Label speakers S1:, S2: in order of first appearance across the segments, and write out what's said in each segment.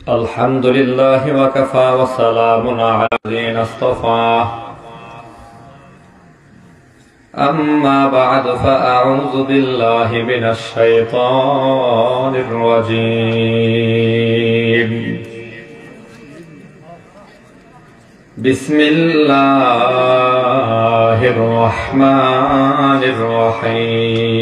S1: الحمد لله وكفى وسلام على الذين اصطفى أما بعد فأعوذ بالله من الشيطان الرجيم بسم الله الرحمن الرحيم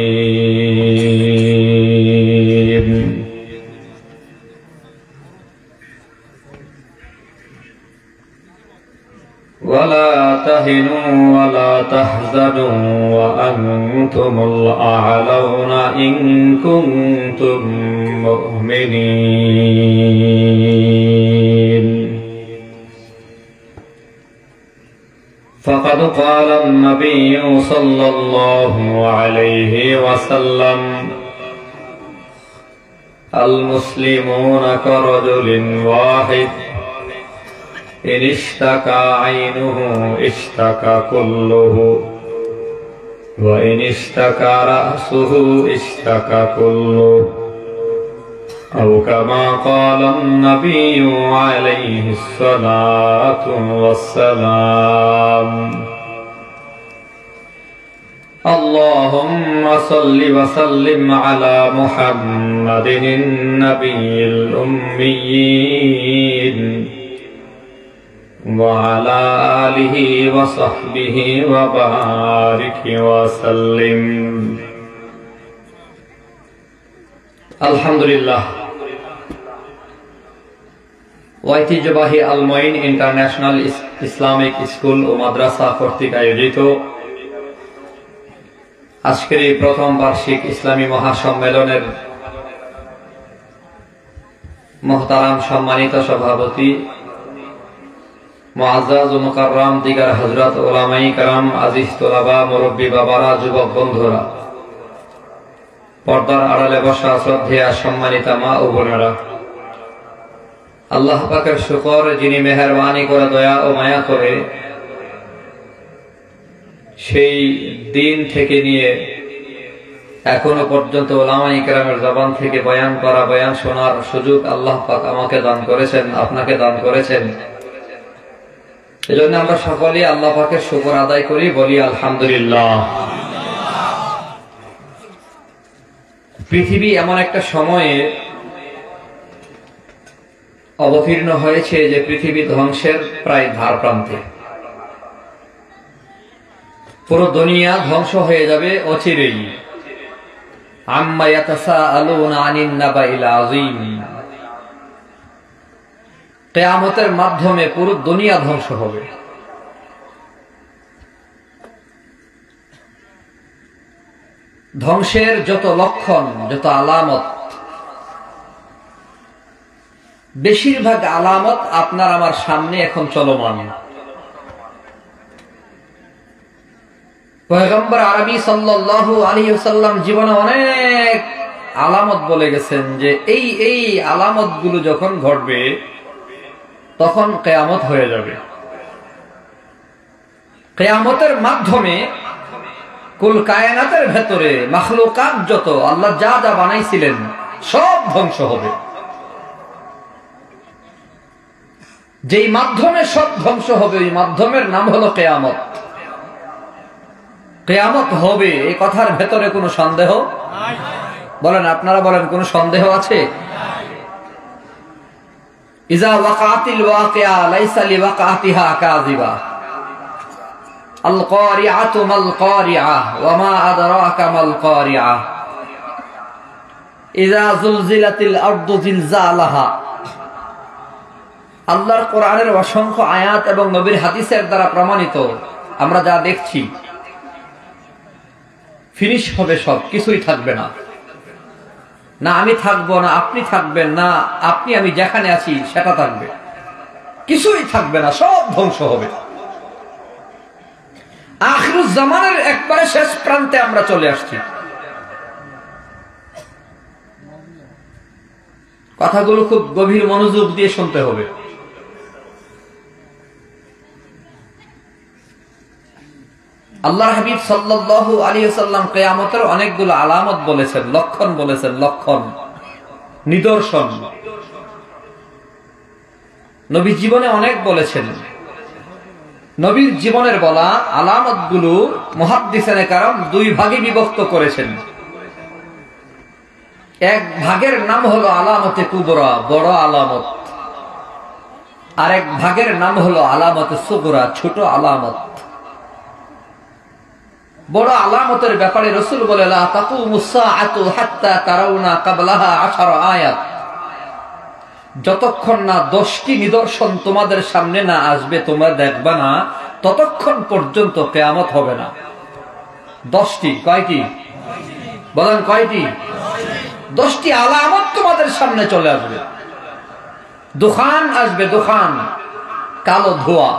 S1: ولا تهنوا ولا تحزنوا وأنتم الأعلون إن كنتم مؤمنين فقد قال النبي صلى الله عليه وسلم المسلمون كرجل واحد إن اشتكى عينه اشتكى كله وإن اشتكى رأسه اشتكى كله أو كما قال النبي عليه الصلاة والسلام اللهم صل وسلم على محمد النبي الأميين وعلى آله وصحبه وبارك وسلم আলহামদুলিল্লাহ ঐতিহ্যবাহী আল Moin international Islamic school ও মাদ্রাসা কর্তৃক আয়োজিত আজকের এই প্রথম বার্ষিক ইসলামী মহাসম্মেলনের মুহতারাম সম্মানিত সভাপতি মুআজ্জাজ ও মুকাররম দিগার হযরত উলামায়ে কেরাম, আজিজ তোলাবা, মুরব্বী বাবারা, যুবক বন্ধুরা, পর্দার আড়ালে বসা শ্রদ্ধেয়া সম্মানিতা মা ও বোনেরা, আল্লাহ পাকের শুকর যিনি মেহেরবানি করে দয়া ও মায়া করে সেই দিন থেকে নিয়ে এখনো পর্যন্ত উলামায়ে কেরামের জবান থেকে বয়ান করা, বয়ান শোনার সুযোগ আল্লাহ পাক আমাকে দান করেছেন, আপনাকে দান করেছেন। এজন্য আমরা সকলেই আল্লাহ পাকের শুকর আদায় করি, বলি আলহামদুলিল্লাহ। পৃথিবী এমন একটা সময়ে অবতীর্ণ হয়েছে যে পৃথিবী ধ্বংসের প্রায় ধার প্রান্তে। পুরো দুনিয়া ধ্বংস হয়ে যাবে অচিরেই। আম্মা ইয়াতাসাআলুনা আনিন নাবাইল আযীম। কিয়ামতের মাধ্যমে পুরো দুনিয়া ধ্বংস হবে। ধ্বংসের যত লক্ষণ, যত আলামত, বেশিরভাগ আলামত আপনার আমার সামনে এখন চলমান। পয়গম্বর আরবি সাল্লাল্লাহু আলাইহি ওয়াসাল্লাম জীবনে অনেক আলামত বলে গেছেন যে এই আলামতগুলো যখন ঘটবে তখন কিয়ামত হয়ে যাবে। কিয়ামতের মাধ্যমে কুল কায়নাতের ভেতরে মাখলুকাত যত আল্লাহ যা যা বানাইছিলেন সব ধ্বংস হবে। যেই মাধ্যমে সব ধ্বংস হবে ওই মাধ্যমের নাম হলো কিয়ামত। কিয়ামত হবে এই কথার ভেতরে কোনো সন্দেহ বলেন, আপনারা বলেন, কোনো সন্দেহ আছে? ইজা ওয়াকাতিল ওয়াকিয়া লাইসা লিওয়াকাতিহা কাযিবা আল কারিআতু মাল কারিআ ওয়া মা আদরাকা মাল কারিআ ইজা যুলজিলাতিল আরদু জিলজালাহা। আল্লাহর কোরআনের অসংখ্য আয়াত এবং নবীর হাদিসের দ্বারা প্রমাণিত আমরা যা দেখছি ফিনিশ হবে, সব কিছুই থাকবে না। না আমি থাকবো, না আপনি থাকবেন, না আপনি আমি যেখানে আছি সেটা থাকবে, কিছুই থাকবে না, সব ধ্বংস হবে। আখিরুজ জামানের একবারে শেষ প্রান্তে আমরা চলে আসছি। কথাগুলো খুব গভীর মনোযোগ দিয়ে শুনতে হবে। আল্লাহর হাবিব সাল্লাল্লাহু আলাইহি ওয়াসাল্লাম কিয়ামতের অনেকগুলো আলামত বলেছেন, লক্ষণ বলেছেন, লক্ষণ, নিদর্শন। নবী জীবনে অনেক বলেছেন। নবীর জীবনের বলা আলামতগুলো মুহাদ্দিসিনে কেরাম দুই ভাগে বিভক্ত করেছেন। এক ভাগের নাম হলো আলামতে কুবরা, বড় আলামত, আর এক ভাগের নাম হলো আলামতে সুগরা, ছোট আলামত। বড় আলামতের ব্যাপারে রাসূল বলে লা তাকুমুস সাআতু হাত্তা তারাউনা ক্বাবলাহা 10 আয়াত, যতক্ষণ না 10টি নিদর্শন তোমাদের সামনে না আসবে, তোমরা দেখবা না, ততক্ষণ পর্যন্ত কিয়ামত হবে না। 10টি, কয়টি বলেন, কয়টি? 10টি আলামত তোমাদের সামনে চলে আসবে। দুখান আসবে, দুখান, কালো ধোঁয়া।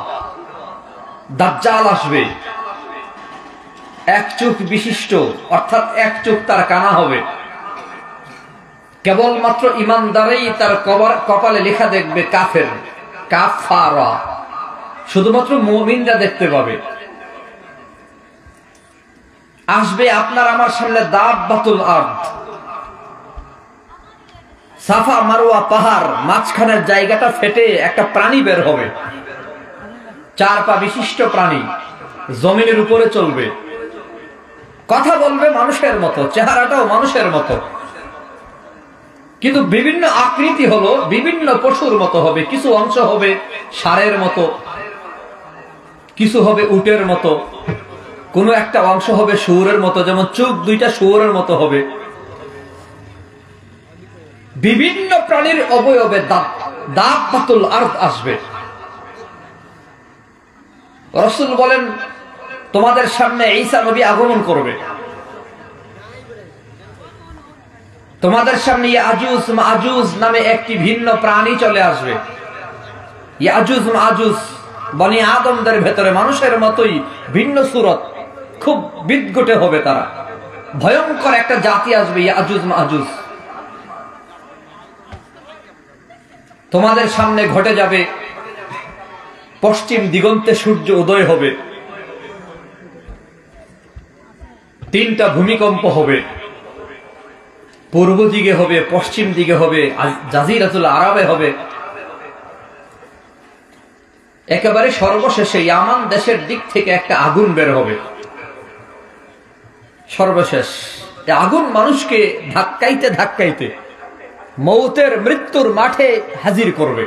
S1: দাজ্জাল আসবে, এক চোখ বিশিষ্ট, অর্থাৎ এক চোখ তার কানা হবে। কেবলমাত্র ইমানদারই তার কপালে লেখা দেখবে কাফের, কাফারা, শুধুমাত্র মুমিনরা দেখতে পাবে। আসবে আপনার আমার সামনে দাব্বাতুল আরদ, সাফা মারওয়া পাহাড়, মাঝখানের জায়গাটা ফেটে একটা প্রাণী বের হবে, 4 পা বিশিষ্ট প্রাণী, জমিনের উপরে চলবে, কথা বলবে মানুষের মতো, চেহারাটাও মানুষের মতো, কিন্তু বিভিন্ন আকৃতি হলো বিভিন্ন পশুর মতো হবে। কিছু অংশ হবে ষাঁড়ের মতো, কিছু হবে উটের মতো, কোন একটা অংশ হবে শুয়োরের মতো, যেমন চোখ দুইটা শুয়োরের মতো হবে। বিভিন্ন প্রাণীর অবয়বে দাব্বাতুল আরদ আসবে। রাসূল বলেন তোমাদের সামনে ঈসা নবী আগমন করবে, তোমাদের সামনে ইয়াজুজ মাজুজ নামে একটি ভিন্ন প্রাণী চলে আসবে। ইয়াজুজ মাজুজ বনি আদমদের ভেতরে মানুষের মতোই ভিন্ন সুরত, খুব বিদঘুটে হবে তারা, ভয়ঙ্কর একটা জাতি আসবে ইয়াজুজ মাজুজ। তোমাদের সামনে ঘটে যাবে পশ্চিম দিগন্তে সূর্য উদয় হবে, 3টা ভূমিকম্প হবে, পূর্ব দিকে হবে, পশ্চিম দিকে হবে, জাজিরাতুল আরবে হবে, একেবারে সর্বশেষে ইয়ামান দেশের দিক থেকে একটা আগুন বের হবে। সর্বশেষ আগুন মানুষকে ধাক্কাইতে ধাক্কাইতে মৌতের মৃত্যুর মাঠে হাজির করবে,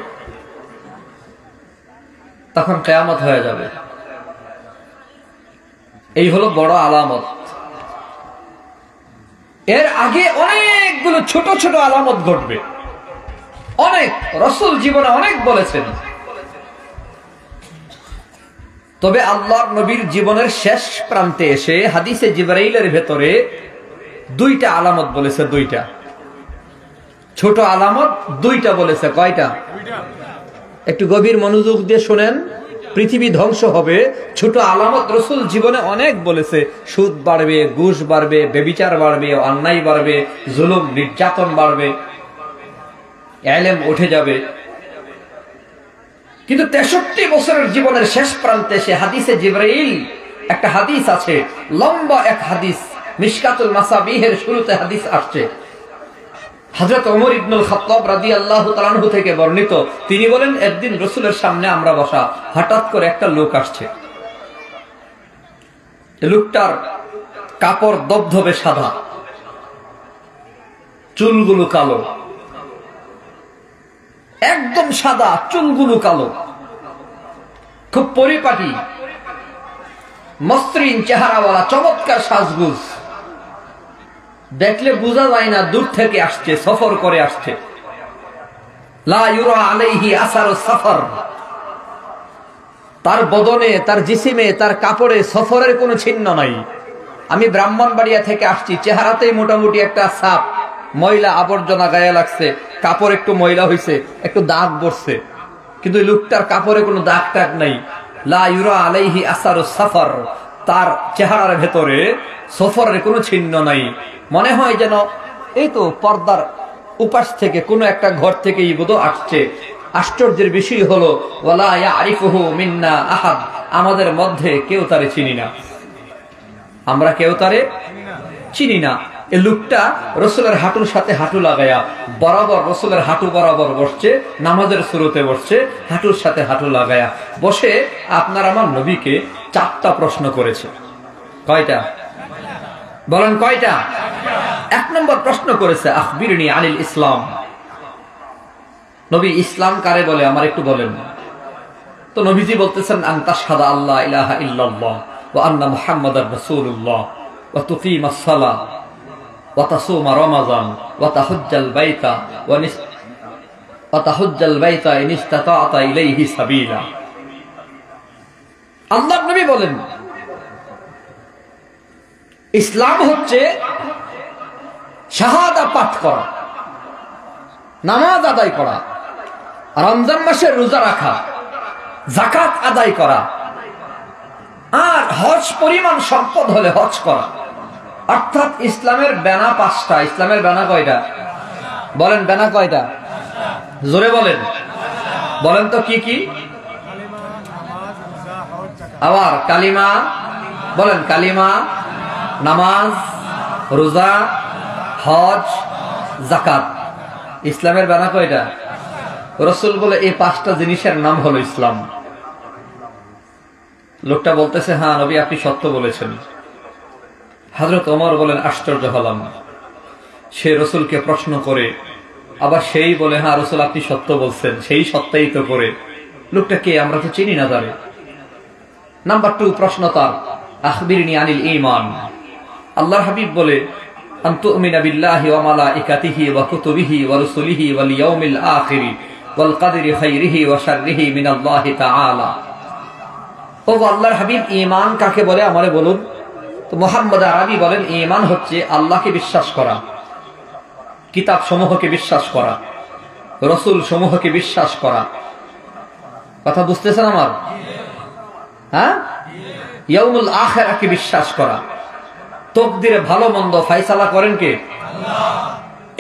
S1: তখন কিয়ামত হয়ে যাবে। এই হলো বড় আলামত। এর আগে অনেকগুলো ছোট ছোট আলামত ঘটবে, অনেক, রাসূল জীবনে অনেক বলেছেন। তবে আল্লাহর নবীর জীবনের শেষ প্রান্তে এসে হাদিসে জিবরাইলের ভেতরে 2টা আলামত বলেছে, 2টা ছোট আলামত, 2টা বলেছে। কয়টা? একটু গভীর মনোযোগ দিয়ে শুনেন, পৃথিবী ধ্বংস হবে। ছোট আলামত রাসূল জীবনে অনেক বলেছে। সুদ বাড়বে, ঘুষ বাড়বে, ব্যভিচার বাড়বে, অন্যায় বাড়বে, জুলুম নির্যাতন বাড়বে, ইলম উঠে যাবে। কিন্তু 63 বছরের জীবনের শেষ প্রান্তে সে হাদিসে জিবরাইল, একটা হাদিস আছে, লম্বা এক হাদিস, মিশকাতুল মাসাবিহের শুরুতে হাদিস আসছে। হযরত ওমর ইবনুল খাত্তাব রাদিয়াল্লাহু তাআলা আনহু থেকে বর্ণিত, তিনি বলেন একদিন রাসূলের সামনে আমরা বসা, হঠাৎ করে একটা লোক আসছে। লোকটার কাপড় দবদবে সাদা, চুলগুলো কালো, একদম সাদা, চুলগুলো কালো, খুব পরিপাটি, মসৃণ চেহারাওয়ালা, চমৎকার সাজগুজ, দেখলে বোঝা যায় না দূর থেকে আসছে, সফর করে আসছে। লা ইউরা আলাইহি আসারুস সফর, তার বদনে, তার জিসিমে, তার কাপড়ে সফরের কোনো চিহ্ন নাই। আমি ব্রাহ্মণবাড়িয়া থেকে আসছি, চেহারাতেই মোটামুটি একটা ছাপ, ময়লা আবর্জনা গায়ে লাগছে, কাপড় একটু ময়লা হয়েছে, একটু দাগ বসছে, কিন্তু লোকটার কাপড়ে কোনো দাগ টাগ নাই। লা ইউরা আলাইহি আসারুস সফর, তার চেহারার ভেতরে সফরের কোনো চিহ্ন নাই। মনে হয় যেন এই তো পর্দার উপাস থেকে কোনো একটা ঘর থেকে বোধহয় আসছে। আশ্চর্যের বিষয় হলো ওয়ালা ইয়ারিফুহু মিন্না আহাদ, আমাদের মধ্যে কেউ তারে চিনি না, আমরা কেউ তারে চিনি না। এই লোকটা রসুলের হাঁটুর সাথে হাঁটু লাগায়া বরাবর রসুলের হাঁটু বরাবর বসছে, নামাজের শুরুতে বসছে, হাঁটুর সাথে হাঁটু লাগায়া বসে আপনার আমার নবীকে 4টা প্রশ্ন করেছে। কয়টা বলেন? কয়টা? 1 নম্বর প্রশ্ন করেছে, আখবিরনি আনিল ইসলাম। নবী, ইসলাম কারে বলে আমার একটু বলেন। তো নবীজি বলতেছেন, আন তাশহাদা আল্লা ইলাহা ইল্লাল্লাহ ওয়া আন্না মুহাম্মাদার রাসূলুল্লাহ ওয়া তুকিমাস সালাহ ওয়া তাসুমা রমাযান ওয়া তাহুজ্জাল বাইতা ইন ইসতাতা'তা ইলাইহি সাবিলা। আল্লাহর নবী বলেন, ইসলাম হচ্ছে শাহাদা পাঠ করা, নামাজ আদায় করা, রমজান মাসে রোজা রাখা, যাকাত আদায় করা, আর হজ পরিমাণ সম্পদ হলে হজ করা। অর্থাৎ ইসলামের ব্যানা 5টা। ইসলামের ব্যানা কয়টা বলেন? ব্যানা কয়টা? জোরে বলেন। বলেন তো কি কি? আবার কালিমা বলেন। কালিমা, নামাজ, রোজা, হজ, যাকাত। ইসলামের ব্যানা কয়টা? রাসূল বলে এই 5টা জিনিসের নাম হলো ইসলাম। লোকটা বলতেছে, হ্যাঁ নবী আপনি সত্য বলেছেন। হযরত ওমর বলেন, আশ্চর্য হলাম। সে রাসূলকে প্রশ্ন করে আবার সেই বলে, হ্যাঁ রাসূল আপনি সত্য বলছেন, সেই সত্যায়িত করে। লোকটা কে? আমরা তো চিনি না তারে। নাম্বার 2 প্রশ্ন তার, আখবিরনি আনিল ঈমান। আল্লাহর হাবিব বলে, আন তুমিনা বিল্লাহি ওয়া মালাইকাতিহি ওয়া কুতুবিহি ওয়া রুসুলিহি ওয়াল ইয়াউমিল আখির ওয়াল কদরি খাইরিহি ওয়া শাররিহি মিনাল্লাহি তাআলা। ও আল্লাহর হাবিব, ঈমান কাকে বলে আমারে বলুন। তো মুহাম্মদ আরবি বলেন, ঈমান হচ্ছে আল্লাহকে বিশ্বাস করা, কিতাব সমূহকে বিশ্বাস করা, রাসূল সমূহকে বিশ্বাস করা। কথা বুঝতেছেন আমার? হ্যাঁ, ইয়াউমুল আখিরাতকে বিশ্বাস করা, তকদিরে ভালো মন্দ ফয়সালা করেন কে? আল্লাহ।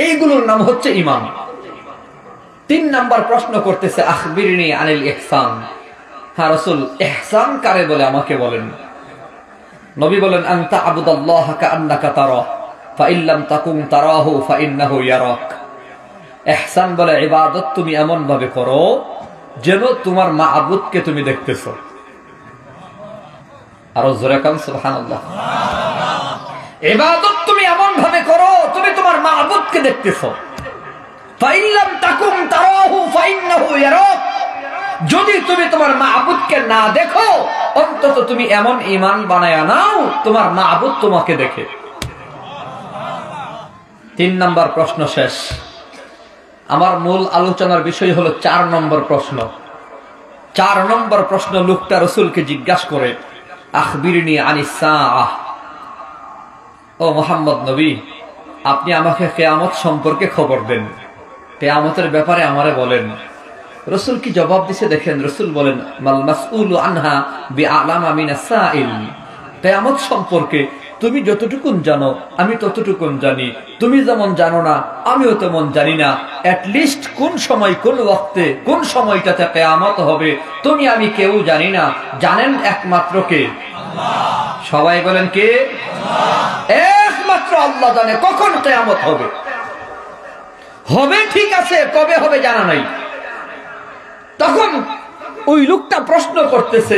S1: এইগুলোর নাম হচ্ছে ঈমান। 3 নাম্বার প্রশ্ন করতেছে, আখবিরনি আনিল ইহসান। হ্যাঁ রাসূল, ইহসান কারে বলে আমাকে বলেন। নবী বলেন, আনতা আবুদাল্লাহ কাআন্নাকা তারাহ ফাইন লাম তাকুন তারাহু ফাইন্নাহু ইয়ারাক। ইহসান বলে ইবাদত তুমি এমন ভাবে করো যেন তোমার মাবুদকে তুমি দেখতেছো। আর জোরে কান সুবহানাল্লাহ। ইবাদত তুমি এমন ভাবে করো তুমি তোমার মাবুদকে দেখতেছো। ফাইন লাম তাকুন তারাহু ফাইন্নাহু ইয়ারাক। যদি তুমি তোমার মাবুদকে না দেখো, অন্তত তুমি এমন ঈমান বানায়া নাও তোমার মাবুদ তোমাকে দেখে। 3 নাম্বার প্রশ্ন শেষ। আমার মূল আলোচনার বিষয় হলো 4 নম্বর প্রশ্ন। 4 নম্বর প্রশ্ন লোকটা রাসূলকে জিজ্ঞাসা করে, আখবিরনি আনিস সাআহ। ও মুহাম্মদ নবী, আপনি আমাকে কিয়ামত সম্পর্কে খবর দেন, কিয়ামতের ব্যাপারে আমারে বলেন। রাসূল কি জবাব দিছে দেখেন। রাসূল বলেন, মাল মাসউলু আনহা বিআলামা মিনাস সাইল। কিয়ামত সম্পর্কে তুমি যতটুকুন জানো আমি ততটুকুন জানি। তুমি যেমন জানো না আমিও তেমন জানি না। এট লিস্ট কোন সময় কোন ওয়াক্তে কোন সময়টাতে কিয়ামত হবে তুমি আমি কেউ জানি না। জানেন একমাত্র কে? আল্লাহ। সবাই বলেন কে? আল্লাহ। একমাত্র আল্লাহ জানে কখন কিয়ামত হবে। হবে ঠিক আছে, কবে হবে জানা নাই। তখন ওই লোকটা প্রশ্ন করতেছে,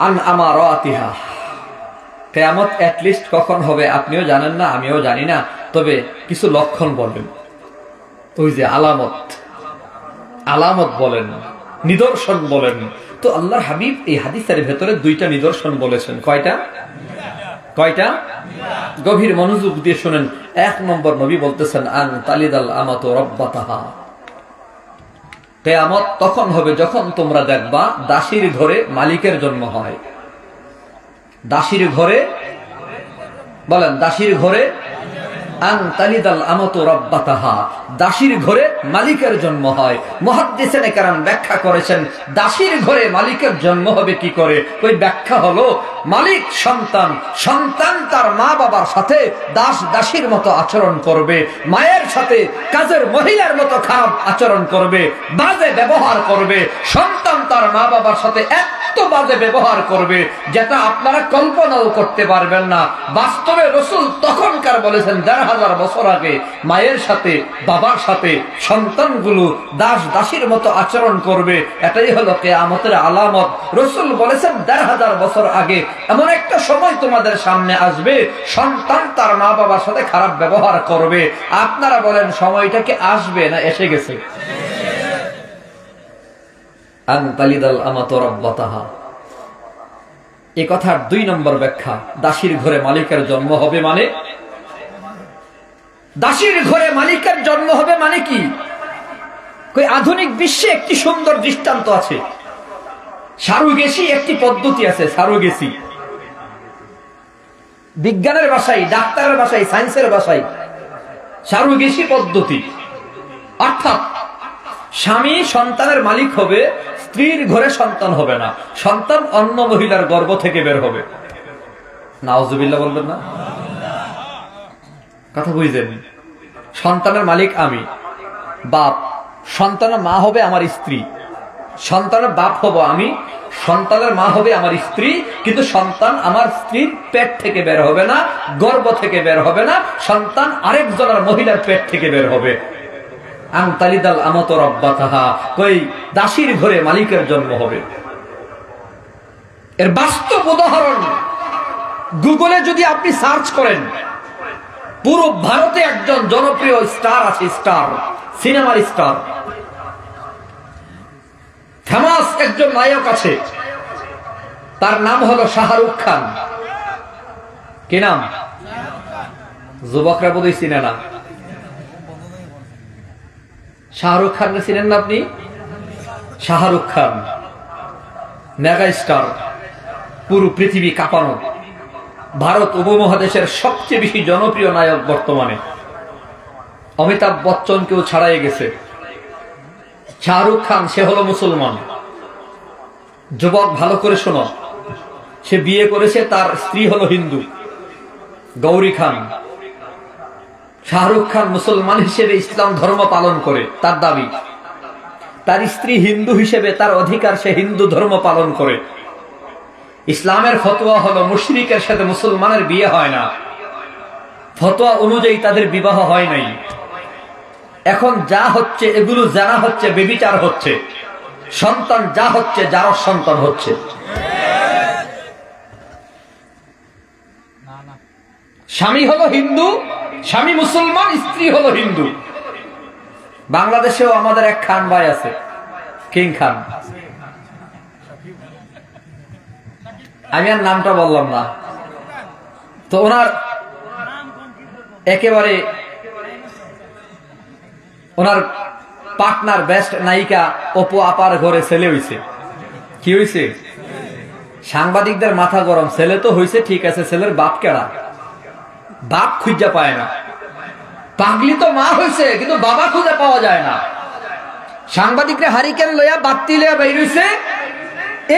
S1: আন আমারাতিহা। কিয়ামত এট লিস্ট কখন হবে আপনিও জানেন না আমিও জানি না, তবে কিছু লক্ষণ বলেন। ওই যে আলামত বলেন, নিদর্শন বলেন। তো আল্লাহর হাবিব এই হাদিসের ভেতরে 2টা নিদর্শন বলেছেন। কয়টা? গভীর মনোযোগ দিয়ে শুনেন। 1 নম্বর নবী বলতেছেন, আন তালিদাল আমাতু রাব্বাতাহা। কিয়ামত তখন হবে যখন তোমরা দেখবা দাসীর ঘরে মালিকের জন্ম হয়। দাসীর ঘরে বলেন, দাসীর ঘরে আন তালিদাল আমাতু রাব্বাতাহা। দাসীর ঘরে মালিকের জন্ম হয়। মুহাদ্দিসিনে কেরাম ব্যাখ্যা করেছেন দাসীর ঘরে মালিকের জন্ম হবে কি করে। ওই ব্যাখ্যা হলো মালিক সন্তান, সন্তান তার মা বাবার সাথে দাস দাসীর মতো আচরণ করবে, মায়ের সাথে কাজের মহিলার মতো খারাপ আচরণ করবে, বাজে ব্যবহার করবে। সন্তান তার মা বাবার সাথে এত বাজে ব্যবহার করবে যেটা আপনারা কল্পনাও করতে পারবেন না। বাস্তবে রাসূল তখনকার বলেছেন ১৫০০ বছর আগে মায়ের সাথে বাবার সাথে সন্তানগুলো দাস দাসীর মতো আচরণ করবে। এটাই হলো কিয়ামতের আলামত। রাসূল বলেছেন ১৫০০ বছর আগে এমন একটা সময় তোমাদের সামনে আসবে সন্তান তার মা বাবার সাথে খারাপ ব্যবহার করবে। আপনারা বলেন সময়টা কি আসবে না এসে গেছে? এ কথার ২ নম্বর ব্যাখ্যা, দাসীর ঘরে মালিকের জন্ম হবে মানে, দাসীর ঘরে মালিকের জন্ম হবে মানে কি? আধুনিক বিশ্বে একটি সুন্দর দৃষ্টান্ত আছে। সারোগেসি একটি পদ্ধতি আছে। সারোগেসি বিজ্ঞানের ভাষায়, ডাক্তারের ভাষায়, সায়েন্সের ভাষায় সারোগেসি পদ্ধতি। অর্থাৎ স্বামী সন্তানের মালিক হবে, স্ত্রীর ঘরে সন্তান হবে না, সন্তান অন্য মহিলার গর্ভ থেকে বের হবে। নাউজুবিল্লাহ বলবেন না? কথা বুঝলেন? সন্তানের মালিক আমি, বাপ। সন্তানের মা হবে আমার স্ত্রী, সন্তানের বাপ হব আমি, সন্তানের মা হবে আমার স্ত্রী, কিন্তু সন্তান আমার স্ত্রীর পেট থেকে বের হবে না, গর্ভ থেকে বের হবে না, সন্তান আরেকজনের মহিলার পেট থেকে বের হবে। দাসীর ঘরে মালিকের জন্ম হবে। এর বাস্তব উদাহরণ গুগলে যদি আপনি সার্চ করেন, পুরো ভারতে একজন জনপ্রিয় স্টার আছে, স্টার, সিনেমার স্টার, ফেমাস একজন নায়ক আছে, তার নাম হলো শাহরুখ খান। কি নাম? যুবকরা বোধহয় চিনে না। শাহরুখ খান চিনেন না আপনি? শাহরুখ খান মেগা স্টার, পুরো পৃথিবী কাঁপানো, ভারত উপমহাদেশের সবচেয়ে বেশি জনপ্রিয় নায়ক বর্তমানে। অমিতাভ বচ্চনকেও ছাড়াই গেছে। শাহরুখ খান সে হলো মুসলমান। যুবক ভালো করে শোনো, সে বিয়ে করেছে, তার স্ত্রী হলো হিন্দু, গৌরী খান। শাহরুখ খান মুসলমান হিসেবে ইসলাম ধর্ম পালন করে, তার দাবি। তার স্ত্রী হিন্দু হিসেবে তার অধিকার, সে হিন্দু ধর্ম পালন করে। ইসলামের ফতোয়া হলো মুশরিকের সাথে মুসলমানের বিয়ে হয় না, ফতোয়া অনুযায়ী তাদের বিবাহ হয় নাই। এখন যা হচ্ছে এগুলো জানা হচ্ছে, বেবিচার হচ্ছে, সন্তান যা হচ্ছে যার সন্তান হচ্ছে। স্বামী হলো হিন্দু, স্বামী মুসলমান, স্ত্রী হলো হিন্দু। বাংলাদেশেও আমাদের এক খান ভাই আছে, কিং খান। আমি আর নামটা বললাম না। তো ওনার একেবারে ওনার পার্টনার, বেস্ট নায়িকা অপু আপার ঘরে ছেলে হইছে। কি হইছে? সাংবাদিকদের মাথা গরম। ছেলে তো হইছে ঠিক আছে, ছেলের বাপ কেডা? বাপ খুঁজা পায় না। পাগলি তো মা হইছে, কিন্তু বাবা খুঁজে পাওয়া যায় না। সাংবাদিকরা হারিকেন লইয়া, বাতি লইয়া বের হইছে,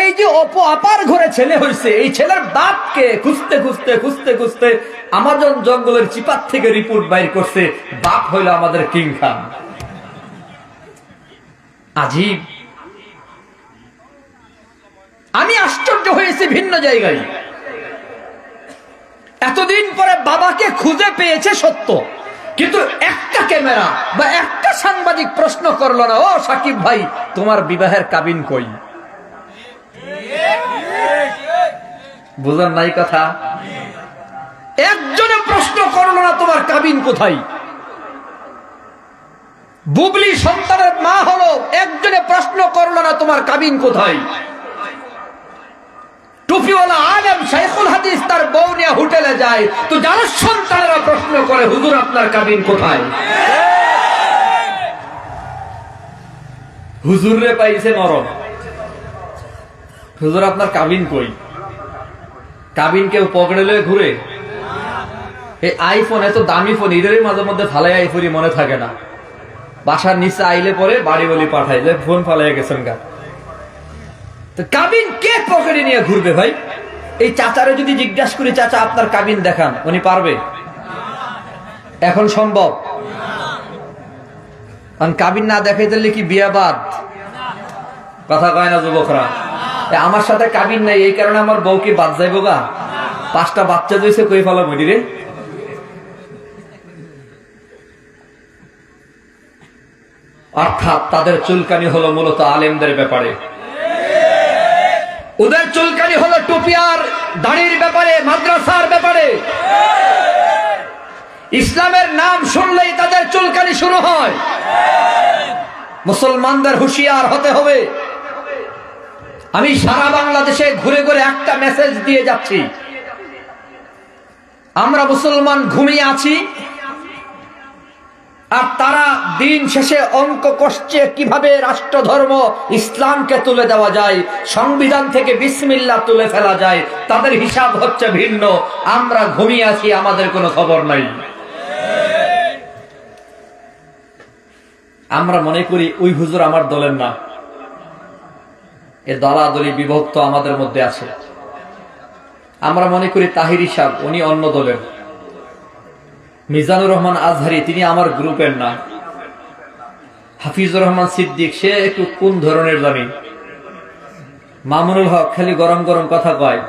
S1: এই যে অপু আপার ঘরে ছেলে হইছে, এই ছেলের বাপকে খুঁজতে খুঁজতে খুঁজতে খুঁজতে আমাজন জঙ্গলের চিপার থেকে রিপোর্ট বাইর করছে, বাপ হইল আমাদের কিং খান। আজীব। আমি আশ্চর্য হয়েছি ভিন্ন জায়গায়। এতদিন পরে বাবাকে খুঁজে পেয়েছে সত্য, কিন্তু একটা ক্যামেরা বা একটা সাংবাদিক প্রশ্ন করলো না, ও সাকিব ভাই তোমার বিবাহের কাবিন কই? বুঝেন নাই কথা? একজনে প্রশ্ন করলো না তোমার কাবিন কোথায়। বুবলি সন্তানের মা হলো, একজনে প্রশ্ন করলো না তোমার কাবিন কোথায়। টুপিওয়ালা আলেম শাইখুল হাদিস তার বউ নিয়ে হোটেলে যায়, তো যারা সন্তানেরা প্রশ্ন করে হুজুর আপনার কাবিন কোথায়? হুজুর রে পাইছে নরম, হুজুর আপনার কাবিন কই? কাবিন কেউ পকেটে লয়ে ঘুরে? এই আইফোন, এত দামি ফোন, এদেরই মাঝে মধ্যে ফালাই আইফোনই মনে থাকে না। বাসার নিচে আইলে পরে বাড়ি বলি পাঠাইলে ফোন ফালাই গেছেন গা। তো কাবিন কে পকেটে নিয়ে ঘুরবে ভাই? এই চাচারে যদি জিজ্ঞাসা করি, চাচা আপনার কাবিন দেখান, উনি পারবে? এখন সম্ভব? কারণ কাবিন না দেখাই দিলে কি বিয়া বাদ? কথা কয় না যুবকরা? আমার সাথে কাবিন নাই, এই কারণে আমার বউ কি বাদ যাইব গা? 5টা বাচ্চা দিয়েছে, কই ফেলা বলি রে। অর্থাৎ তাদের চুলকানি হলো মূলত আলেমদের ব্যাপারে, ওদের চুলকানি হলো টুপি আর দাড়ির ব্যাপারে, মাদ্রাসার ব্যাপারে। ইসলামের নাম শুনলেই তাদের চুলকানি শুরু হয়। মুসলমানদের হুঁশিয়ার হতে হবে। আমি সারা বাংলাদেশে ঘুরে ঘুরে একটা মেসেজ দিয়ে যাচ্ছি, আমরা মুসলমান ঘুমিয়ে আছি, আর তারা দিন শেষে অঙ্ক কষছে কিভাবে রাষ্ট্র ধর্ম ইসলামকে তুলে দেওয়া যায়, সংবিধান থেকে বিসমিল্লাহ তুলে ফেলা যায়। তাদের হিসাব হচ্ছে ভিন্ন। আমরা ঘুমিয়ে আছি, আমাদের কোনো খবর নাই। আমরা মনে করি ওই হুজুর আমার দলের না, এ দলাদলি বিভক্ত আমাদের মধ্যে আছে। আমরা মনে করি তাহিরি সাহেব উনি অন্য দলের, মিজানুর রহমান আজহারি তিনি আমার গ্রুপের না, হাফিজুর রহমান সিদ্দিক সে একটু কোন ধরনের জানি, মামুনুল হক খালি গরম গরম কথা কয়।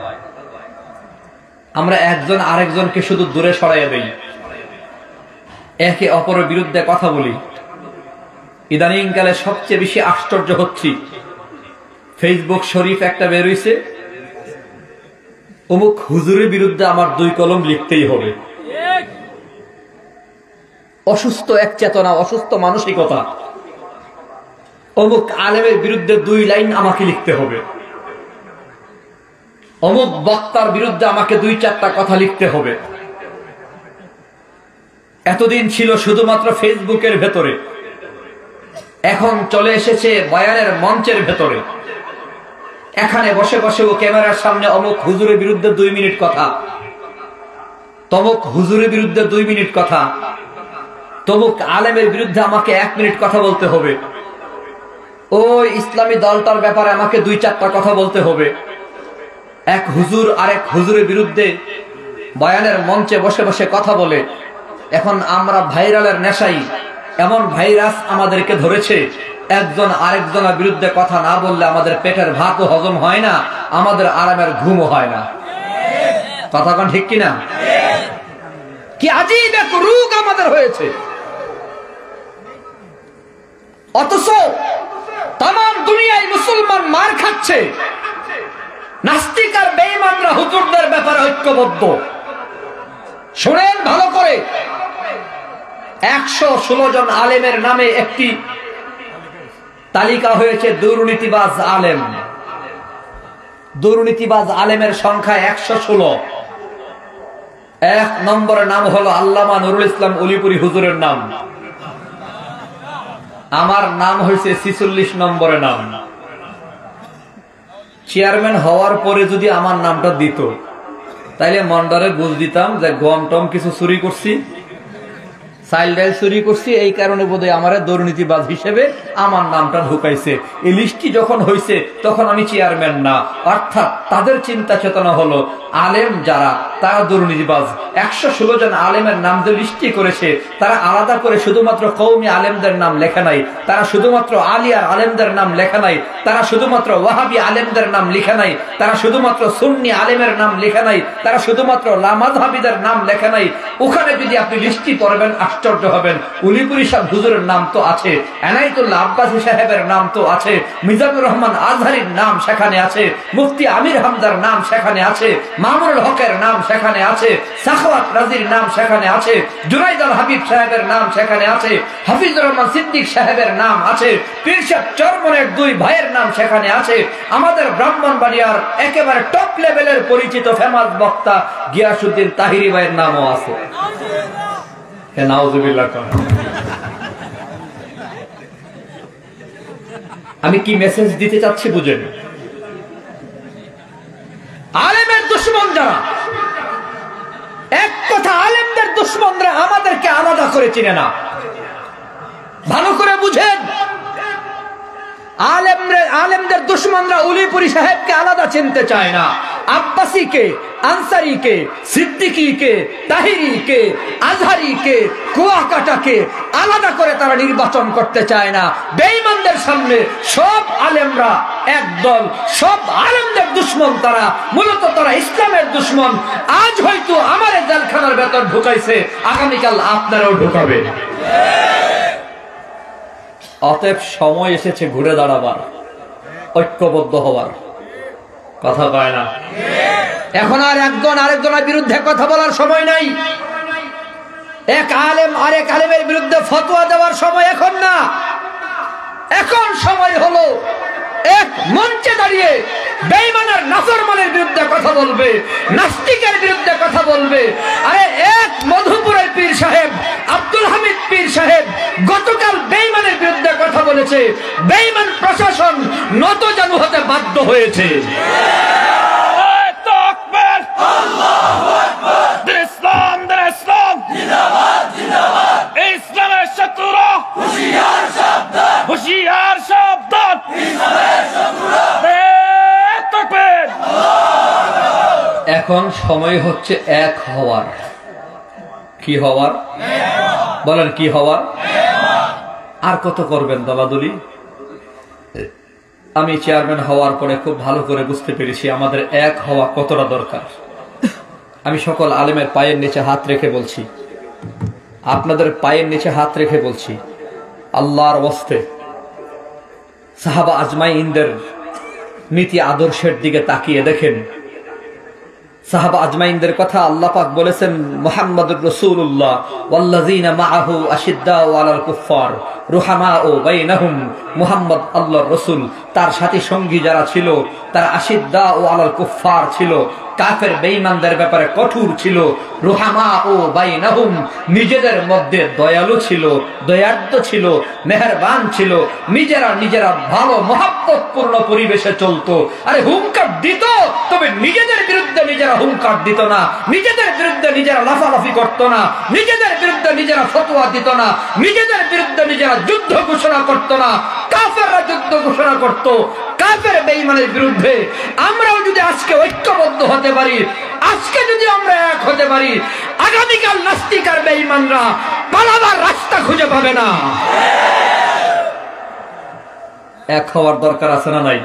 S1: আমরা একজন আরেকজনকে শুধু দূরে সরাইয়া দেই, একে অপরের বিরুদ্ধে কথা বলি। ইদানিং কালে সবচেয়ে বেশি আশ্চর্য হচ্ছি, ফেসবুক শরীফ একটা বের হইছে, অমুক হুজুরের বিরুদ্ধে আমার 2 কলম লিখতেই হবে। অসুস্থ এক চেতনা, অসুস্থ মানসিকতা। অমুক আলেমের বিরুদ্ধে 2 লাইন আমাকে লিখতে হবে, অমুক বক্তার বিরুদ্ধে আমাকে 2-4টা কথা লিখতে হবে। এতদিন ছিল শুধুমাত্র ফেসবুকের ভেতরে, এখন চলে এসেছে বয়ানের মঞ্চের ভেতরে। এখানে বসে বসে ও ক্যামেরার সামনে অমুক হুজুরের বিরুদ্ধে 2 মিনিট কথা, তমুক হুজুরের বিরুদ্ধে 2 মিনিট কথা, তমুক আলেমের বিরুদ্ধে আমাকে 1 মিনিট কথা বলতে হবে, ওই ইসলামী দলটার ব্যাপারে আমাকে 2-4টা কথা বলতে হবে। এক হুজুর আরেক হুজুরের বিরুদ্ধে বয়ানের মঞ্চে বসে বসে কথা বলে। এখন আমরা ভাইরালের নেশাই, এমন ভাইরাস আমাদেরকে ধরেছে, একজন আরেকজনের বিরুদ্ধে কথা না বললে আমাদের পেটের ভাতও হজম হয় না, আমাদের আরামের ঘুমও হয় না। কথা কোন ঠিক কিনা? কি আজীব এক রোগ আমাদের হয়েছে। অথচ তাম দুনিয়ায় মুসলমান মার খাচ্ছে, নাস্তিক আর বেঈমানরা হুজুরদের ব্যাপারে ঐক্যবদ্ধ। শুনেন ভালো করে, 116 জন আলেমের নামে একটি তালিকা হয়েছে দুর্নীতিবাজ আলেম। দুর্নীতিবাজ আলেমের সংখ্যা 116। 1 নম্বরের নাম হলো আল্লামা নুরুল ইসলাম উলিপুরি হুজুরের নাম। আমার নাম হয়েছে 46 নম্বরের নাম। চেয়ারম্যান হওয়ার পরে যদি আমার নামটা দিত, তাইলে মন্ডরে বুঝ দিতাম যে গম টম কিছু চুরি করছি, চাইল ডাইল চুরি করছি, এই কারণে বোধহয় আমার দুর্নীতিবাজ হিসেবে আমার নামটা ঢুকাইছে। এই লিস্টটি যখন হয়েছে তখন আমি চেয়ারম্যান না। অর্থাৎ তাদের চিন্তা চেতনা হলো আলেম যারা তারা দুর্নীতিবাজ। 116 জন আলেমের নাম যে লিস্টটি করেছে, তারা আলাদা করে শুধুমাত্র কওমি আলেমদের নাম লেখা নাই, তারা শুধুমাত্র আলিয়ার আলেমদের নাম লেখা নাই, তারা শুধুমাত্র ওয়াহাবি আলেমদের নাম লেখা নাই, তারা শুধুমাত্র সুন্নি আলেমের নাম লেখা নাই, তারা শুধুমাত্র লামাযহাবিদের নাম লেখা নাই। ওখানে যদি আপনি লিস্টটি পড়বেন আশ্চর্য হবেন। উলিপুরি সাহেব হুজুরের নাম তো আছে, এনায়েতুল্লাহ আব্বাসী সাহেবের নাম তো আছে, মিজানুর রহমান আজহারির নাম সেখানে আছে, মুফতি আমির হামদার নাম সেখানে আছে, মামুনুল হকের নাম সেখানে আছে, সাখাওয়াত রাজির নাম সেখানে আছে, জুনাইদ আল হাবিব সাহেবের নাম সেখানে আছে, হাফিজুর রহমান সিদ্দিক সাহেবের নাম আছে, পীর সাহেব চরমনের 2 ভাইয়ের নাম সেখানে আছে। আমাদের ব্রাহ্মণবাড়িয়ার একেবারে টপ লেভেলের পরিচিত ফেমাস বক্তা গিয়াসউদ্দিন তাহিরি ভাইয়ের নামও আছে। আমি কি মেসেজ দিতে চাচ্ছি বুঝেন? আলেমের দুশমন যারা, এক কথা আলেমদের দুশমনরা আমাদেরকে আলাদা করে চিনে না। ভালো করে বুঝেন, আলেমদের দুশমনরা উলিপুরি সাহেবকে আলাদা চিনতে চায় না। আব্বাসীকে, আনসারীকে, সিদ্দিকীকে, তাহিরিকে, আজহারিকে, কুয়াকাটাকে আলাদা করে তারা নির্বাচন করতে চায় না। বেঈমানদের সামনে সব আলেমরা একদল, সব আলেমদের দুশমন তারা, মূলত তারা ইসলামের দুশমন। আজ হয়তো আমার জেলখানার ভেতর ঢুকাইছে, আগামীকাল আপনারাও ঢুকাবে। অতএব সময় এসেছে ঘুরে দাঁড়াবার, ঐক্যবদ্ধ হওয়ার। কথা কয় না? এখন আর একজন আরেকজনের বিরুদ্ধে কথা বলার সময় নাই। এক আলেম আরেক আলেমের বিরুদ্ধে ফতোয়া দেওয়ার সময় এখন না। এখন সময় হলো এক মঞ্চে দাঁড়িয়ে বেঈমানের নাফরমানের বিরুদ্ধে কথা বলবে, নাস্তিকের বিরুদ্ধে কথা বলবে। আরে এক মধুপুরের পীর সাহেব আব্দুল হামিদ পীর সাহেব গতকাল বেঈমানের বিরুদ্ধে কথা বলেছে। বেঈমান প্রশাসন নতজানু হতে বাধ্য হয়েছে।
S2: আল্লাহু আকবার। ইসলাম ইসলাম জিন্দাবাদ জিন্দাবাদ। ইসলামের শত্রুরা হুঁশিয়ার সাবধান, হুঁশিয়ার সাবধান। ইসলামের শত্রুরা তাকবীর।
S1: এখন সময় হচ্ছে এক হওয়ার। কি হওয়ার? বলেন কি হওয়ার? আর কত করবেন দলাদলি? আমি চেয়ারম্যান হওয়ার পরে খুব ভালো করে বুঝতে পেরেছি আমাদের এক হওয়া কতটা দরকার। আমি সকল আলেমের পায়ের নিচে হাত রেখে বলছি, আপনাদের পায়ের নিচে হাত রেখে বলছি, আল্লাহর ওয়াস্তে সাহাবা আজমাইনদের নীতি আদর্শের দিকে তাকিয়ে দেখেন। সাহাবা আজমাইনদের কথা আল্লাহ পাক বলেছেন, মুহাম্মাদুর রাসূলুল্লাহ ওয়াল্লাযীনা মাআহু আশিদ্দাউ আলাল কুফফার রুহামাউ বাইনাহুম। মুহাম্মদ আল্লাহর রাসূল, তার সাথী সঙ্গী যারা ছিল তারা আশিদ্দাউ আলাল কুফফার ছিল, কাফের বেঈমানদের ব্যাপারে কঠোর ছিল। রুহামাউ বাইনাহুম, নিজেদের মধ্যে দয়ালু ছিল, দয়ার্দ্র ছিল, মেহেরবান ছিল। নিজেরা ভালো মহব্বতপূর্ণ পরিবেশে চলতো। আরে হুঙ্কার দিত, তবে নিজেদের বিরুদ্ধে নিজেরা হুঙ্কার দিত না, নিজেদের বিরুদ্ধে নিজেরা লাফালাফি করত না, নিজেদের বিরুদ্ধে নিজেরা ফতোয়া দিত না, নিজেদের বিরুদ্ধে নিজেরা যুদ্ধ ঘোষণা করত না। কাফেররা যুদ্ধ ঘোষণা করত কাফের বেঈমানের বিরুদ্ধে। আমরাও যদি আজকে ঐক্যবদ্ধ হতে পারি, আজকে যদি আমরা এক হতে পারি, আগামীকাল নাস্তিক আর বেঈমানরা পালাবার রাস্তা খুঁজে পাবে না। এক হওয়ার দরকার আছে না নাই?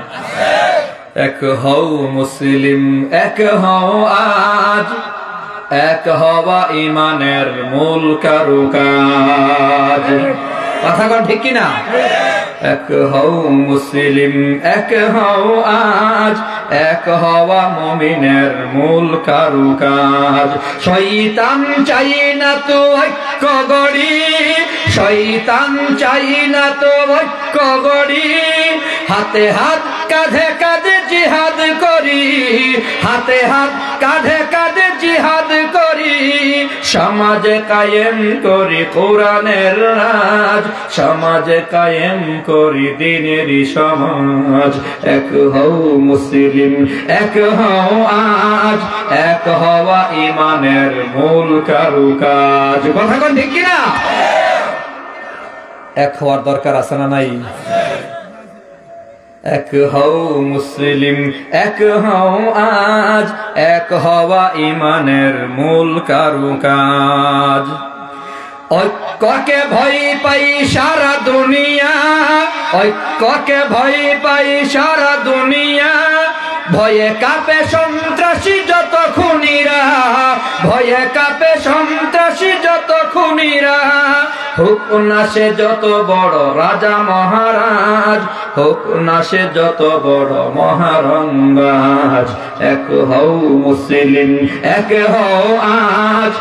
S1: এক হও মুসলিম, এক হও আজ, এক হওয়া ইমানের মূল কারুকাজ। কথা কোন ঠিক কিনা? এক হও মুসলিম, এক হও আজ, এক হওয়া মুমিনের মূল কারুকাজ। শয়তান চাই না তো ঐক্য গড়ি, শয়তান চাই না তো ঐক্য গড়ি। হাতে হাত কাঁধে কাঁধে জিহাদ করি, হাতে হাত কাঁধে কাঁধে জিহাদ করি। সমাজে কায়েম করি কোরআনের রাজ, সমাজে কায়েম করি দ্বীনেরই সমাজ। এক হও মুসলিম, এক হও আজ, এক হওয়া ইমানের মূল কারুকাজ। কথা কোন ঠিক কিনা? এক হওয়ার দরকার আছে না নাই? এক হও মুসলিম, এক হও আজ, এক হওয়া ইমানের মূল কারুকাজ। ঐক্যকে ভয় পাই সারা দুনিয়া, ঐক্যকে ভয় পাই সারা দুনিয়া। ভয়ে কাঁপে সন্ত্রাসী যত খুনিরা, ভয়ে কাঁপে সন্ত্রাসী যত খুনিরা। হোক না সে যত বড় রাজা মহারাজ, হোক না সে যত বড় মহারঙ্গাজ। এক হও মুসলিম, এক হও আজ,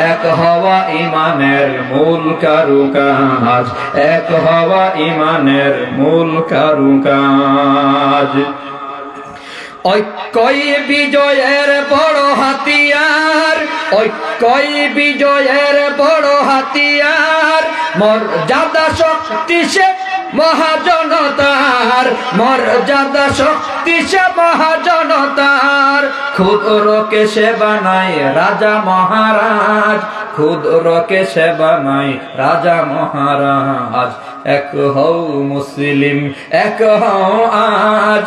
S1: এক হওয়া ইমানের মূল কারুকাজ, এক হওয়া ইমানের মূল কারুকাজ। ঐক্যই বিজয়ের বড় হাতিয়ার, ঐক্যই বিজয়ের বড় হাতিয়ার। মর্যাদা শক্তি সে মহাজনতার, মর্যাদা শক্তি দিশা মহাজনতার, ক্ষুদ্রকে সে বানায় রাজা মহারাজ, ক্ষুদ্রকে সে বানায় রাজা মহারাজ। এক হও মুসলিম, এক হও আজ,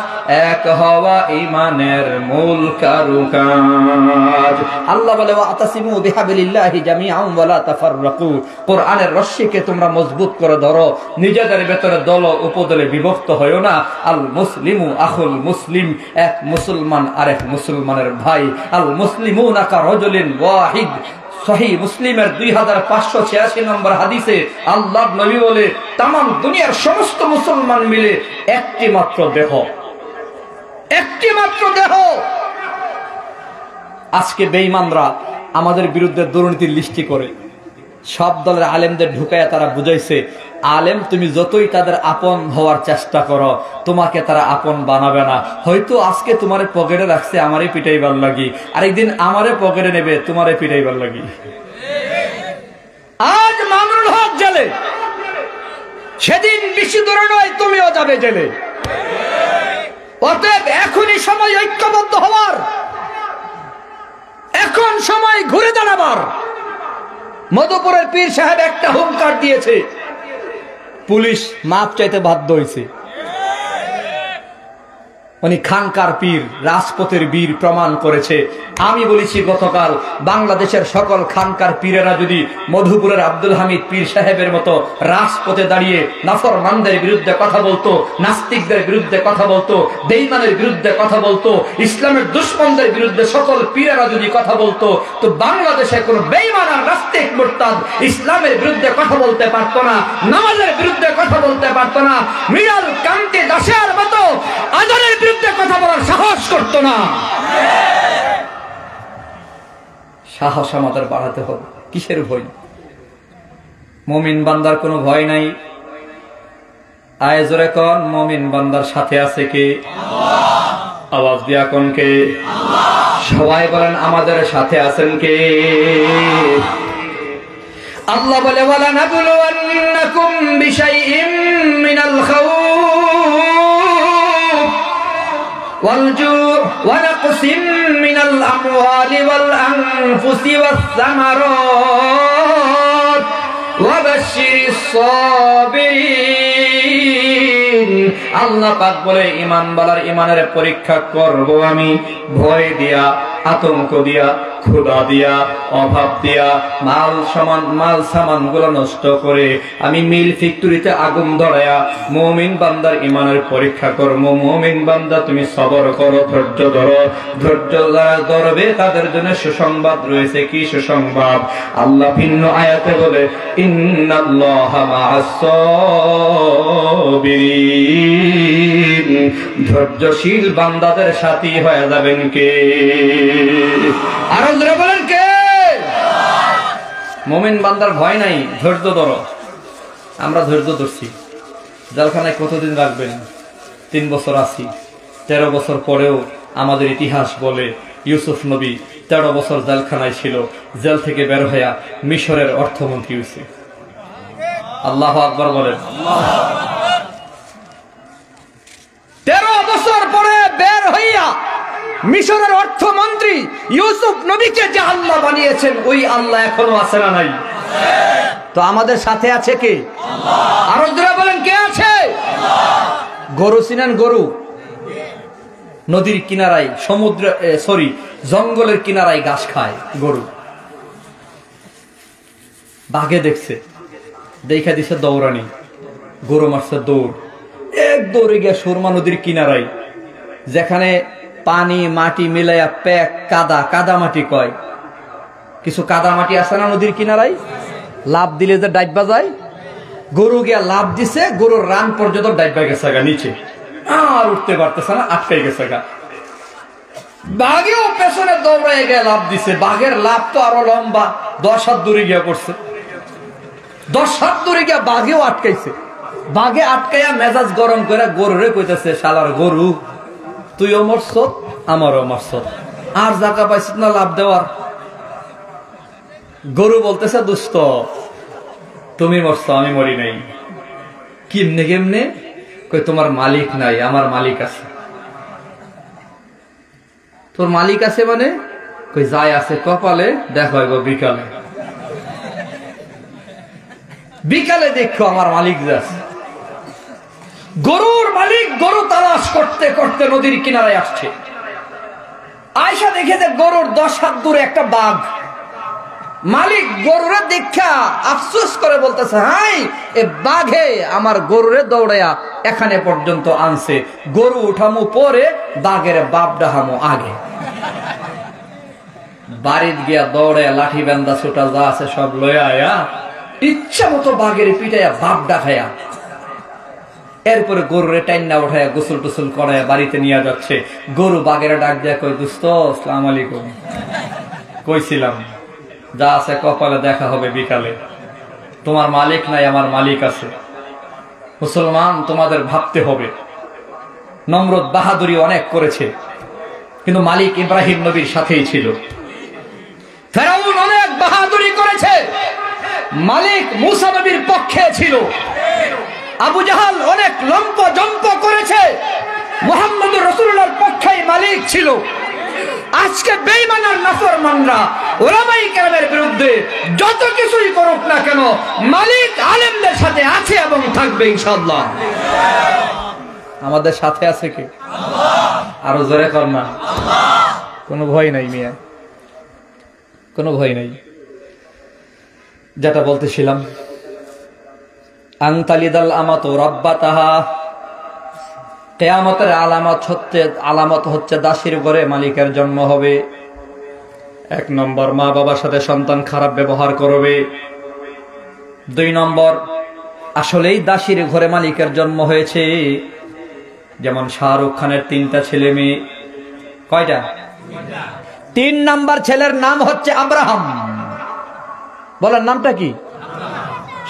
S1: এক হওয়া ইমানের মূল কারুকাজ। আল্লাহ বলে ওয়াতাসিমু বিহাবিলিল্লাহি জামিআন ওয়া লা তাফাররাকু, কোরআনের রশ্মিকে তোমরা মজবুত করে ধরো, নিজেদের ভেতরে দল উপদলে বিভক্ত হয়ো না। আল মুসলিমু আখুল মুসলিম, এক মুসলমান আরেক মুসলমানের ভাই। আল মুসলিমুনা কারাজুলিন ওয়াহিদ, সহিহ মুসলিমের 2586 নম্বর হাদিসে আল্লাহর নবী বলে তামাম দুনিয়ার সমস্ত মুসলমান মিলে একটি মাত্র দেহ, একটি মাত্র দেহ। আজকে বেঈমানরা আমাদের বিরুদ্ধে দুর্নীতির লিস্টি করে সব দলের আলেমদের ঢুকাইয়া তারা বুঝাইছে, আলেম তুমি যতই তাদের আপন হওয়ার চেষ্টা করো, তোমাকে তারা আপন বানাবে না। হয়তো আজকে তোমারে পকেটে রাখছে আমারই পিটাইবার লাগি, আরেকদিন আমারে পকেটে নেবে তোমারে পিটাইবার লাগি। আজ মামুনুল হক জেলে, সেদিন বেশি দূরে নয় তুমিও যাবে জেলে। অতএব এখনই সময় ঐক্যবদ্ধ হওয়ার, এখন সময় ঘুরে দাঁড়াবার। মধুপুরের পীর সাহেব একটা হুঙ্কার দিয়েছে, পুলিশ মাপ চাইতে বাধ্য হয়েছে। উনি খানকার পীর, রাজপথের বীর প্রমাণ করেছে। আমি বলেছি গতকাল, বাংলাদেশের সকল খানকার পীরেরা যদি মধুপুরের আব্দুল হামিদ পীর সাহেবের মতো রাজপথে দাঁড়িয়ে নাফরমানদের বিরুদ্ধে কথা বলতো, নাস্তিকদের বিরুদ্ধে কথা বলতো, বেঈমানের বিরুদ্ধে কথা বলতো, ইসলামের দুশমনদের বিরুদ্ধে সকল পীরেরা যদি কথা বলতো, তো বাংলাদেশে কোনো বেঈমান আর নাস্তিক মুরতাদ ইসলামের বিরুদ্ধে কথা বলতে পারতো না, নামাজের বিরুদ্ধে কথা বলতে পারতো না, মিরাল কান্তি দাসের মতো আজানের বিরুদ্ধে কথা বলার সাহস করতো না। সাহস আমাদের বাড়াতে হবে। কিসের ভয়? মুমিন বান্দার কোনো ভয় নাই। আয়েজরে কোন মুমিন বান্দার সাথে আছে কে? আল্লাহ। আওয়াজ দিয়া কোন কে? আল্লাহ। সবাই বলেন আমাদের সাথে আছেন কে? আল্লাহ বলে ওয়ালা নাবলুওয়ান্নাকুম বিশাইইম মিনাল খাউফ ওয়াল জু' ওয়া নাকসিম মিনাল আমওয়ালি ওয়াল আনফুসি ওয়াস সামারাত ওয়া বাশশিরিস সাবিরিন। আল্লাহ পাক বলে ঈমানওয়ালার ঈমানের পরীক্ষা করব আমি, ভয় দিয়া, আতঙ্ক দিয়া, ক্ষুধা দিয়া, অভাব দিয়া, মাল সামান গুলো নষ্ট করে আমি মিল ফ্যাক্টরিতে আগুন ধরায়া মুমিন বান্দার ঈমানের পরীক্ষা করব। মুমিন বান্দা তুমি সবর করো, ধৈর্য ধরো। ধৈর্য যারা ধরবে তাদের জন্য সুসংবাদ রয়েছে। কি সুসংবাদ? আল্লাহ ভিন্ন আয়াতে বলে ইন্নাল্লাহা মা'আস সাবিরিন, ধৈর্যশীল বান্দাদের সাথী হয়ে যাবেন কে? আরো জোরে বলেন কে? মুমিন বান্দার ভয় নাই, ধৈর্য ধরো। আমরা ধৈর্য ধরছি। জেলখানায় কতদিন রাখবেন? 3 বছর আছি। 13 বছর পরেও আমাদের ইতিহাস বলে ইউসুফ নবী 13 বছর জেলখানায় ছিল, জেল থেকে বের হইয়া মিশরের অর্থমন্ত্রী হয়েছে। আল্লাহু আকবার বলেন। 13 বছর পরে বের হইয়া মিশরের অর্থমন্ত্রী ইউসুফ নবীকে যে আল্লাহ বানিয়েছেন, ওই আল্লাহ এখনো আছে না নাই? তো আমাদের সাথে আছে কে? আল্লাহ। আরো জোরে বলেন কে আছে? আল্লাহ। গরু চিনেন? গরু নদীর কিনারায়, জঙ্গলের কিনারায় ঘাস খায় গরু। বাঘে দেখছে, দেখা দিছে দৌড়ানি, গরু মারছে দৌড়, এক দৌড়ে গিয়া সুরমা নদীর কিনারায়, যেখানে পানি মাটি মিলাইয়া প্যাক কাদা মাটি কয়, কিছু কাদা মাটি আছে না নদীর কিনারায়, লাভ দিলে যে ডাইবা যায়, গরু গিয়া লাভ দিছে, গরুর রান পর্যন্ত ডাইবা গেছে গা নিচে, আর উঠতে পারতেছে না, আটকাই গেছে গা। বাঘেও পেছনে দৌড়াই গিয়ে লাভ দিছে, বাঘের লাভ তো আরো লম্বা, 10 হাত দূরে গিয়া পড়ছে, 10 হাত দূরে গিয়া বাঘেও আটকাইছে। বাঘে আটকাইয়া মেজাজ গরম করে গরুরে কইতেছে, শালার গরু তুইও মরছ আমারও মরছ, আর জায়গা পাইছিস না লাভ দেওয়ার। গরু বলতেছে, দুষ্ট তুমি মরছ আমি মরি নাই। কেমনে? কই তোমার মালিক নাই, আমার মালিক আছে। তোর মালিক আছে মানে? কই যায় আছে কপালে, দেখো এগো বিকালে। বিকালে দেখো আমার মালিক যাচ্ছে। গরুর মালিক গরু তালাশ করতে করতে নদীর কিনারায় আসছে। আয়সা দেখে যে গরুর 10 হাত দূরে একটা বাঘ। মালিক গরুরে দেখা আফসোস করে বলতেছে, হাই এ বাঘে আমার গরুরে দৌড়াইয়া এখানে পর্যন্ত আনছে, গরু উঠামু পরে, বাঘের বাপ ডাহামু আগে। বাড়িতে গিয়া দৌড়াইয়া লাঠি বান্দা ছোটা যা আছে সব লইয়া আয়া ইচ্ছা মতো বাঘের পিটাইয়া বাপ ডাকাইয়া এরপরে গরুরে টাইনা উঠাইয়া গোসল টোসল করাইয়া বাড়িতে নিয়ে যাচ্ছে। গরু বাঘের ডাক দেয়া কই, দোস্ত আসসালাম আলাইকুম, কইছিলাম যা আছে কপালে দেখা হবে বিকালে। তোমার মালিক নাই, আমার মালিক আছে। মুসলমান তোমাদের ভাবতে হবে, নমরুদ বাহাদুরি অনেক করেছে, কিন্তু মালিক ইব্রাহিম নবীর সাথেই ছিল। ফেরাউন অনেক বাহাদুরি করেছে, মালিক মুসা নবীর পক্ষে ছিল। আবু জাহাল অনেক লম্প জম্প করেছে, মুহাম্মদুর রাসূলুল্লাহর পক্ষেই মালিক ছিল। আজকে বেঈমান আর নাফরমানরা উলামায়ে কেরামের বিরুদ্ধে যত কিছুই করুক না কেন, মালিক আলেমদের সাথে আছে এবং থাকবে ইনশাআল্লাহ। আমাদের সাথে আছে কি? আরো জোরে কর না। কোনো ভয় নাই মিয়া, কোনো ভয় নাই। যেটা বলতেছিলাম, আনতালিদাল আমাতু রাব্বাতাহা, কিয়ামতের আলামত হচ্ছে দাসীর ঘরে মালিকের জন্ম হবে। 1 নম্বর, মা বাবার সাথে সন্তান খারাপ ব্যবহার করবে। 2 নম্বর, আসলেই দাসীর ঘরে মালিকের জন্ম হয়েছে। যেমন শাহরুখ খানের 3টা ছেলে মেয়ে। কয়টা? 3 নাম্বার ছেলের নাম হচ্ছে আব্রাহাম। বলেন নামটা কি?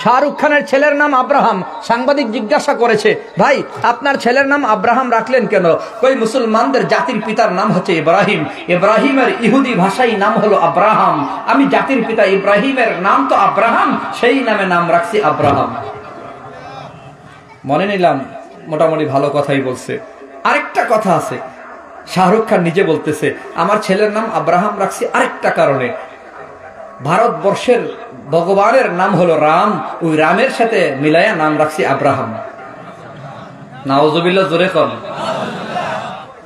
S1: শাহরুখ খানের ছেলের নাম আব্রাহাম। সাংবাদিক জিজ্ঞাসা করেছে, ভাই আপনার ছেলের নাম আব্রাহাম রাখলেন কেন? কই মুসলমানদের জাতির পিতার নাম হচ্ছে ইব্রাহিম, ইব্রাহিমের ইহুদি ভাষায় নাম হলো আব্রাহাম। আমি জাতির পিতা ইব্রাহিমের নাম তো আব্রাহাম, সেই নামে নাম রাখছি আব্রাহাম। মনে নিলাম মোটামুটি ভালো কথাই বলছে। আরেকটা কথা আছে, শাহরুখ খান নিজে বলতেছে আমার ছেলের নাম আব্রাহাম রাখছি আরেকটা কারণে। ভারতবর্ষের ভগবানের নাম হলো রাম, ওই রামের সাথে মিলাইয়া নাম রাখছি আব্রাহাম। নাউজুবিল্লাহ, জোরে কর।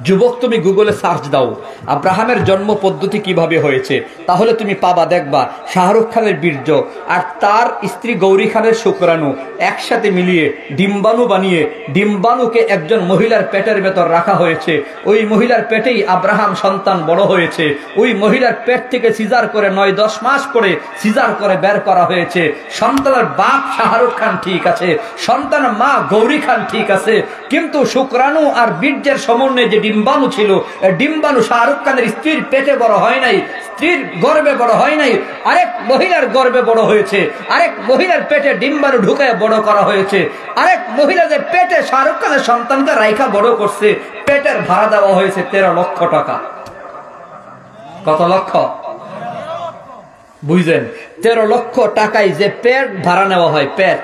S1: যুবক তুমি গুগলে সার্চ দাও আব্রাহামের জন্ম পদ্ধতি কিভাবে হয়েছে, তাহলে তুমি পাবা, দেখবা শাহরুখ খানের বীর্য আর তার স্ত্রী গৌরী খানের শুক্রাণু একসাথে মিলিয়ে ডিম্বাণু বানিয়ে ডিম্বাণুকে একজন মহিলার পেটের ভেতর রাখা হয়েছে। ওই মহিলার পেটেই আব্রাহাম সন্তান বড় হয়েছে। ওই মহিলার পেট থেকে সিজার করে 9-10 মাস করে সিজার করে বের করা হয়েছে। সন্তানের বাপ শাহরুখ খান ঠিক আছে, সন্তানের মা গৌরী খান ঠিক আছে, কিন্তু শুক্রাণু আর বীর্যের সমন্বয়ে যে ডিম্বাণু ছিল, ডিম্বাণু শাহরুখ খানের স্ত্রীর পেটে বড় হয় নাই, স্ত্রীর গর্ভে বড় হয় নাই, আরেক মহিলার গর্ভে বড় হয়েছে। আরেক মহিলার পেটে ডিম্বাণু ঢুকায় বড় করা হয়েছে। আরেক মহিলা যে পেটে শাহরুখ খানের সন্তানকে রাইখা বড় করছে, পেটের ভাড়া দেওয়া হয়েছে 13 লক্ষ টাকা। কত লক্ষ? বুঝলেন? 13 লক্ষ টাকায় যে পেট ভাড়া নেওয়া হয়, পেট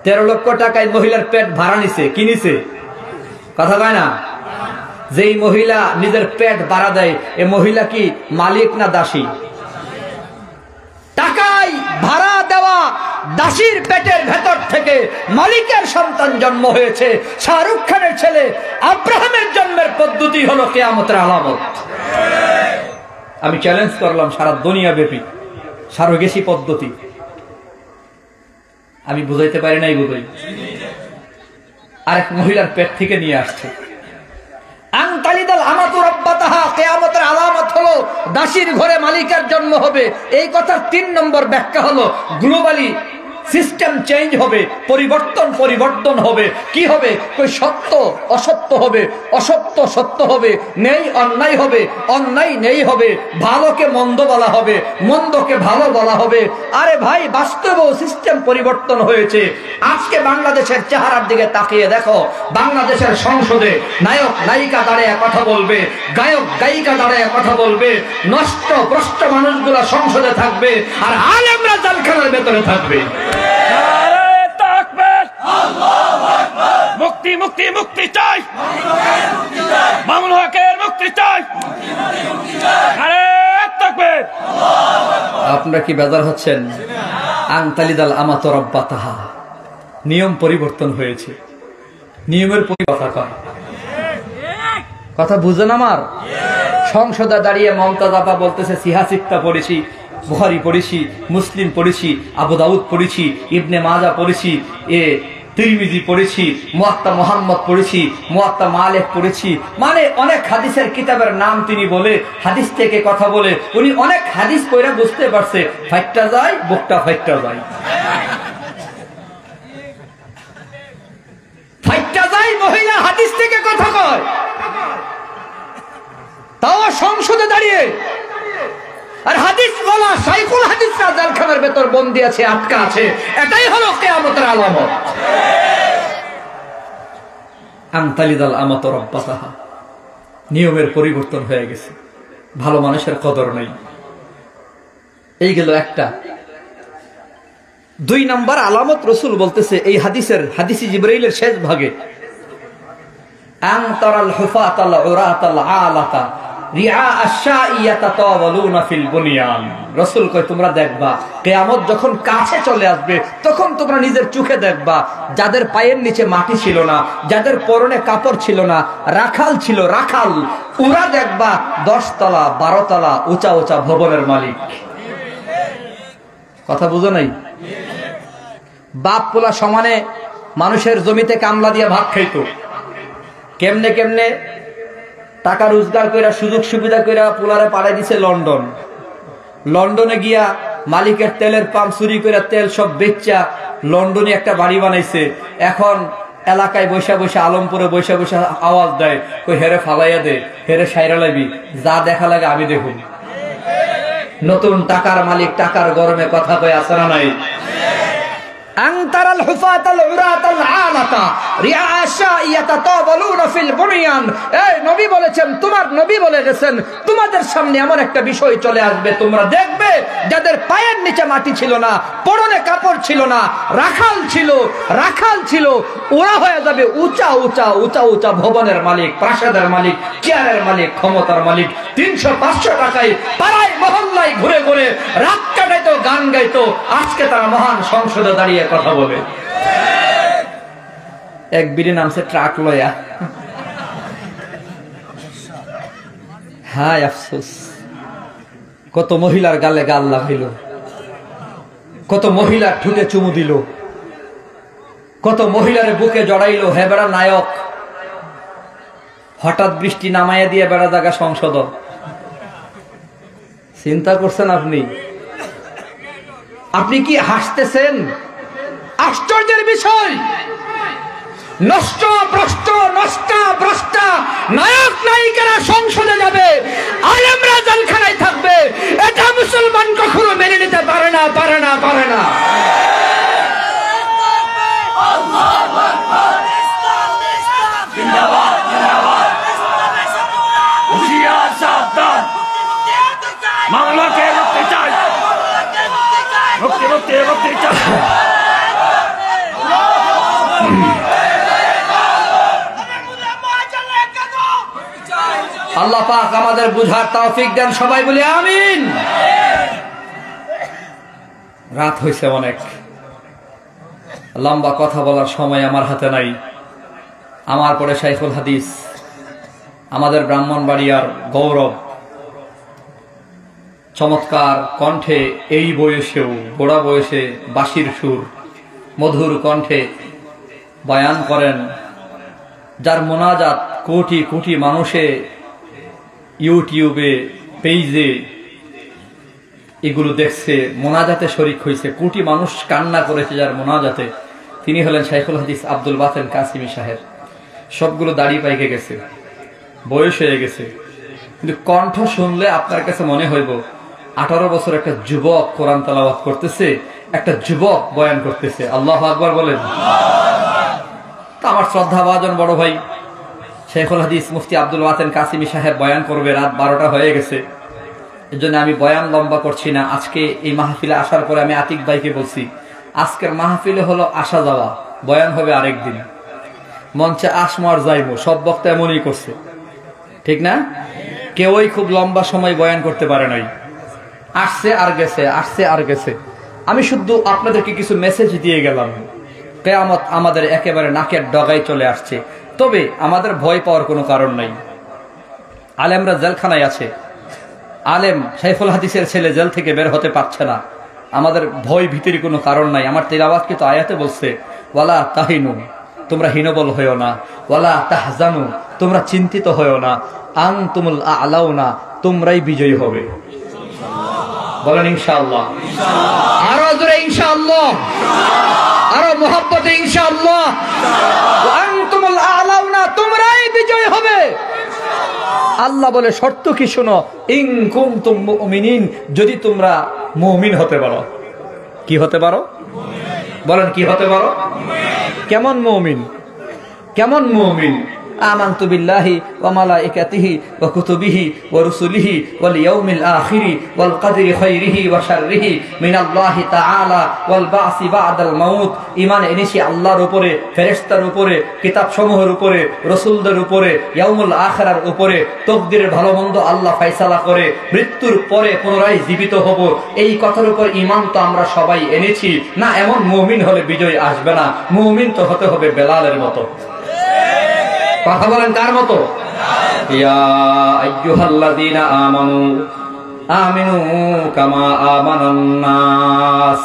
S1: 13 লক্ষ টাকায় মহিলার পেট ভাড়া নিছে, কিনিছে। কথা কয় না? যেই মহিলা নিজের পেট ভাড়া দেয়, এ মহিলা কি মালিক না দাসী? টাকায় ভাড়া দেওয়া দাসীর পেটের ভেতর থেকে মালিকের সন্তান জন্ম হয়েছে। শাহরুখ খানের ছেলে আব্রাহামের জন্মের পদ্ধতি হলো কিয়ামতের আলামত। আমি চ্যালেঞ্জ করলাম সারা দুনিয়া ব্যাপী সারোগেসি পদ্ধতি। আমি বুঝাইতে পারি নাই, বুঝাই আরেক মহিলার পেট থেকে নিয়ে আসছে। আনতালিদাল আমাতু রাব্বাতাহা, কিয়ামতের আলামত হলো দাসীর ঘরে মালিকের জন্ম হবে। এই কথার 3 নম্বর ব্যাখ্যা হলো গ্লোবালি সিস্টেম চেঞ্জ হবে, পরিবর্তন হবে। কি হবে? কই সত্য অসত্য হবে, অসত্য সত্য হবে, নেই অন্যায় হবে, অন্যায় নেই হবে, ভালোকে মন্দ বলা হবে, মন্দকে ভালো বলা হবে। আরে ভাই, বাস্তব সিস্টেম পরিবর্তন হয়েছে। আজকে বাংলাদেশের চেহারার দিকে তাকিয়ে দেখো, বাংলাদেশের সংসদে নায়ক নায়িকা দাঁড়িয়ে কথা বলবে, গায়ক গায়িকা দাঁড়িয়ে কথা বলবে, নষ্ট ভ্রষ্ট মানুষগুলা সংসদে থাকবে, আর আলেমরা জেলখানার ভেতরে থাকবে।
S2: মুক্তি মুক্তি মুক্তি চাই, মামুনুল হকের মুক্তি। মুক্তি চাই। নারে তাকবীর।
S1: আপনারা কি বেজার হচ্ছেন? আনতালিদাল আমাত রব্বাতাহা, নিয়ম পরিবর্তন হয়েছে, নিয়মের পরিবর্তন। কথা বুঝেন আমার? সংসদে দাঁড়িয়ে মমতাজ আপা বলতেছে সিহাসিত্তা পড়েছি, বুখারী পড়েছি, মুসলিম পড়েছি, আবু দাউদ পড়েছি, ইবনে মাজা পড়েছি, তিরমিজি পড়েছি, মুয়াত্তা মুহাম্মদ পড়েছি, মুয়াত্তা মালিক পড়েছি। মানে অনেক হাদিসের কিতাবের নাম তিনি বলে, হাদিস থেকে কথা বলে উনি অনেক হাদিস পড়ে বুঝতে পারছে, ফাইটটা যায় বুকটা ফাইটটা যায়, ফাইটটা যায়। মহিলা হাদিস থেকে কথা কয়, তাও সংসদে দাঁড়িয়ে। আর হাদিস বলা শাইখুল হাদিসরা জেলখানার ভেতর বন্দী আছে, আটকা আছে। এটাই হলো কিয়ামতের আলামত। আনতালিদাল আমাত রব্বাতাহা, নিয়মের পরিবর্তন হয়ে গেছে, ভালো মানুষের কদর নেই। এই গেল একটা। 2 নম্বর আলামত রাসূল বলতেছে এই হাদিসি জিবরাইলের শেষ ভাগে, আন তারাল হুফাতাল উরাতাল আলাতা রিআ আশ-শাইয়াতা তাওয়ালুনা ফিল বুনিয়ান। রাসূল কয় তোমরা দেখবা কিয়ামত যখন কাছে চলে আসবে তখন তোমরা নিজের চোখে দেখবা যাদের পায়ের নিচে মাটি ছিল না, যাদের পরনে কাপড় ছিল না, রাখাল ছিল, রাখাল, ওরা দেখবা 10 তলা 12 তলা উঁচা উঁচা ভবনের মালিক। কথা বুঝো নাই? বাপ পোলা সমানে মানুষের জমিতে কামলা দিয়ে ভাত খাইতো। কেমনে কেমনে টাকা রোজগার কইরা সুযোগ সুবিধা কইরা পোলারে পাঠাই দিছে লন্ডন। লন্ডনে গিয়া মালিকের তেলের পাম্প চুরি কইরা তেল সব বেচা লন্ডনে একটা বাড়ি বানাইছে। এখন এলাকায় বৈশা বৈশা, আলমপুরে বৈশা বৈশা আওয়াজ দেয়, কই হেরে ফালাইয়া দে, হেরে সাইরা লাইবি, যা দেখা লাগে আমি দেখুন। নতুন টাকার মালিক টাকার গরমে কথা কয় আছে না নাই? আনতারাল হুফাতাল উরাতাল আলাতা রিআ আশ-শাইয়াতা তাওয়ালুনা ফিল বুনিয়ান। এই নবী বলেছেন, তোমার নবী বলে গেছেন, তোমাদের সামনে এমন একটা বিষয় চলে আসবে, তোমরা দেখবে যাদের পায়ের নিচে মাটি ছিল না, পরনে কাপড় ছিল না, রাখাল ছিল, ওরা হয়ে যাবে উঁচা উঁচা উঁচা উঁচা ভবনের মালিক, প্রাসাদের মালিক, চেয়ারের মালিক, ক্ষমতার মালিক। 300-500 টাকায় পাড়ায় মহল্লায় ঘুরে ঘুরে রাত কাটাইতো, গান গাইতো। আজকে তারা মহান সংসদে দাঁড়িয়ে কথা বলে। এক বিড়ি নামছে ট্রাক লয়া। হায় আফসোস, কত মহিলার গালে গাল লাগাইল, কত মহিলার ঠুটে চুমু দিল, কত মহিলার বুকে জড়াইল। হে বেড়া নায়ক, হঠাৎ বৃষ্টি নামাইয়া দিয়ে বেড়া জায়গা সংসদ। চিন্তা করছেন আপনি? আপনি কি হাসতেছেন? আশ্চর্যের বিষয়, নষ্ট ভ্রষ্টা নায়ক নায়িকারা সংসদে যাবে, আলেমরা জেলখানায় থাকবে। এটা মুসলমান কখনো মেনে নিতে পারে না।
S2: হুশিয়ার সাবধান, মামলাকে মুক্তি চাই, মুক্তি চাই।
S1: আল্লাহ পাক আমাদের বুঝার তৌফিক দেন, সবাই বলি আমিন। রাত হয়েছে অনেক, লম্বা কথা বলার সময় আমার হাতে নাই। আমার পরে শাইখুল হাদিস, আমাদের ব্রাহ্মণবাড়িয়ার গৌরব, চমৎকার কণ্ঠে, এই বয়সেও গোড়া বয়সে বাঁশির সুর, মধুর কণ্ঠে বয়ান করেন, যার মোনাজাত কোটি কোটি মানুষে ইউটিউবে পেজে এগুলো দেখছে, মোনাজাতে শরীক হয়েছে, কোটি মানুষ কান্না করেছে যার মোনাজাতে। তিনি হলেন শাইখুল হাদিস আব্দুল বাতেন কাসিমি সাহেব। সবগুলো দাড়ি পাইকে গেছে, বয়স হয়ে গেছে, কিন্তু কণ্ঠ শুনলে আপনার কাছে মনে হইব 18 বছর একটা যুবক কোরআন তেলাওয়াত করতেছে, একটা যুবক বয়ান করতেছে। আল্লাহু আকবার বলেন। তা আমার শ্রদ্ধাভাজন বড় ভাই শাইখুল হাদিস মুফতি আব্দুল বাতেন কাসিমি সাহেব বয়ান করবে, রাত 12টা হয়ে গেছে। এর জন্য আমি বয়ান লম্বা করছি না। আজকে এই মাহফিলে আসার পরে আমি আতিক ভাইকে বলছি, আজকের মাহফিলে হলো আসা যাওয়া, বয়ান হবে আরেকদিন। মঞ্চে আসমো আর যাইবো, সব বক্তা এমনই করছে, ঠিক না? কেউই খুব লম্বা সময় বয়ান করতে পারে নাই, আসছে আর গেছে, আসছে আর গেছে। আমি শুধু আপনাদেরকে কিছু মেসেজ দিয়ে গেলাম। কিয়ামত আমাদের একেবারে নাকের ডগায় চলে আসছে, তবে আমাদের ভয় পাওয়ার কোনো কারণ নাই। আলেমরা জেলখানায় আছে, আলেম শাইখুল হাদিসের ছেলে জেল থেকে বের হতে পারছে না, আমাদের ভয় ভীতির কোনো কারণ নাই। আমার তিলাওয়াত কিন্তু আয়াতে বলছে, ওয়ালা তাহিনু, তোমরা হীনবল হইও না, ওয়ালা তাহজানু, তোমরা চিন্তিত হইও না, আনতুমুল আ'লাউনা, তোমরাই বিজয়ী হবে। বলেন ইনশাআল্লাহ। আরো জোরে ইনশাআল্লাহ, আরো মুহাব্বতে ইনশাআল্লাহ। আনতুমুল আ'লাউনা, তোমরাই বিজয়ী হবে। আল্লাহ বলে শর্ত কি শোনো, ইন কুনতুম মুমিনিন, যদি তোমরা মুমিন হতে পারো। কি হতে পারো? বলেন কি হতে পারো? কেমন মুমিন? কেমন মুমিন? আমানতু বিল্লাহি ওয়া মালাইকাতিহি ওয়া কুতুবিহি ওয়া রুসুলিহি ওয়াল ইয়াউমিল আখিরি ওয়াল কদরি খাইরিহি ওয়া শাররিহি মিনাল্লাহি তাআলা ওয়াল বাসি বাদাল মাউত। ঈমান এনেছি আল্লাহর উপরে, ফেরেশতার উপরে, কিতাবসমূহের উপরে, রাসূলদের উপরে, ইয়াউমুল আখিরার উপরে, তাকদীরের ভালো-মন্দ আল্লাহ ফয়সালা করে, মৃত্যুর পরে পুনরায় জীবিত হব, এই কথার উপর ঈমান তো আমরা সবাই এনেছি। না, এমন মুমিন হলে বিজয় আসবে না। মুমিন তো হতে হবে বেলালের মতো। কথা বলেন কার মতো? ইয়া আইয়ুহাল্লাযীনা আমানু আমিনু কামা আমানান নাস।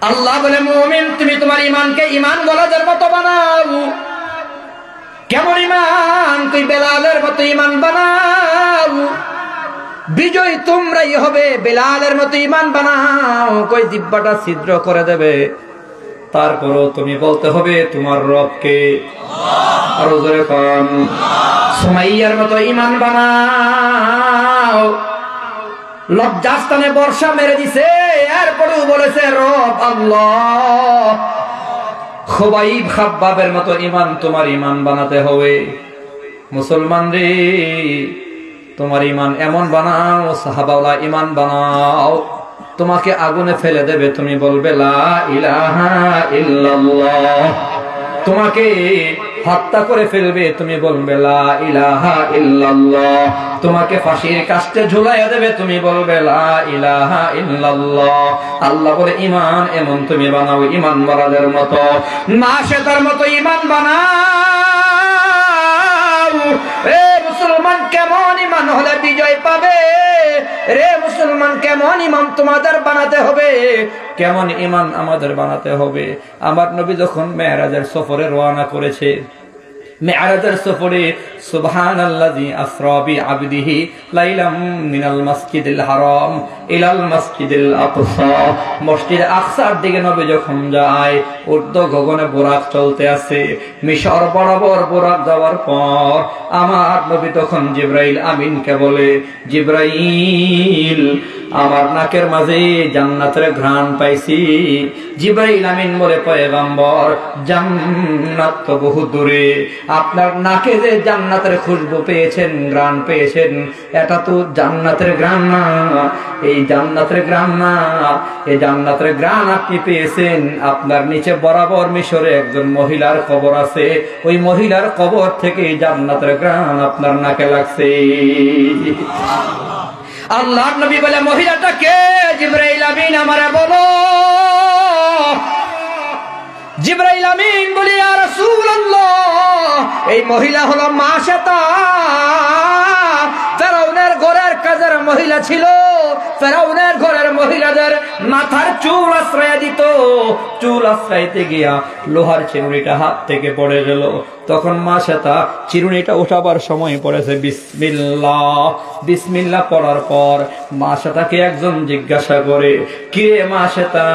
S1: আল্লাহ বলে, মুমিন তুমি তোমার ঈমানকে ঈমান ওয়ালাদের মতো বানাও। কেমন ঈমান? তুই বেলালের মতো ঈমান বানাও, বিজয় তোমরাই হবে। বেলালের মতো ঈমান বানাও, কই জিহ্বাটা ছিদ্র করে দেবে, তারপরও তুমি বলতে হবে তোমার রবকে। আরো জোরে কোন। সুমাইয়ার মতো ঈমান বানাও, লজ্জাস্থানে বর্ষা মেরে দিছে, এরপরেও বলেছে রব আল্লাহ। খুবাইব খাব্বাবের মতো ঈমান তোমার ঈমান বানাতে হবে। মুসলমান রে, তোমার ঈমান এমন বানাও, সাহাবাওয়ালা ঈমান বানাও, তোমাকে আগুনে ফেলে দেবে, তুমি বলবে লা ইলাহা ইল্লাল্লাহ। তোমাকে হত্যা করে ফেলবে, তুমি বলবে লা ইলাহা ইল্লাল্লাহ। তোমাকে ফাঁসির কাস্টে ঝুলাইয়া দেবে, তুমি বলবে লা ইলাহা ইল্লাল্লাহ। আল্লাহ বলে ঈমান এমন তুমি বানাও, ঈমান ওয়ালাদের মতো, মাশাতার মতো ঈমান বানাও। এ মুসলমান, কেমন ঈমান হলে বিজয় পাবে? রে মুসলমান, কেমন ঈমান তোমাদের বানাতে হবে? কেমন ঈমান আমাদের বানাতে হবে? আমার নবী যখন মেরাজের সফরে রওনা করেছে, মেরাজের সফরে সুবহানাল্লাযী আসরা বিআবদিহি লাইলাম মিনাল মাসজিদিল হারাম ইলাল মাসজিদিল আকসা। মসজিদ আকসার দিকে নবী যখন যায়, ঊর্ধ্ব গগনে বুরাক চলতে আছে। মিশর বরাবর বুরাক যাওয়ার পর আমার নবী তখন জিবরাইল আমিনকে বলে, জিবরাইল, আমার নাকের মাঝে জান্নাতের ঘ্রাণ পাইছি। জিবরাইল আমিন বলে, পয়গম্বর, জান্নাত তো বহু দূরে, আপনার নাকে যে জান্নাতের খুশবু পেয়েছেন, ঘ্রাণ পেয়েছেন, এটা তো জান্নাতের ঘ্রাণ না, এই জান্নাতের ঘ্রাণ না, এই জান্নাতের ঘ্রাণ আপনি পেয়েছেন, আপনার নিচে বরাবর মিশরে একজন মহিলার কবর আছে, ওই মহিলার কবর থেকে এই জান্নাতের ঘ্রাণ আপনার নাকে লাগছে। আল্লাহর নবী বলে, মহিলাটা কে? জিবরাইল আমিন, আমারে বলো। জিবরাইল আমিন বলি, ইয়া রাসূলুল্লাহ, এই মহিলা হলো মাশাতা, ফেরাউনের ঘরের কাজের মহিলা ছিল। ফেরাউনের ঘরের মহিলাদের মাথার চুল আশ্রয় দিত, চুল আশ্রয়তে গিয়া লোহার চিরুনিটা হাত থেকে পড়ে গেল। তখন মাশাতা চিরুনিটা উঠাবার সময় পড়েছে বিসমিল্লাহ। বিসমিল্লাহ পড়ার পর মাশাতাকে একজন জিজ্ঞাসা করে, কিরে মাশাতা,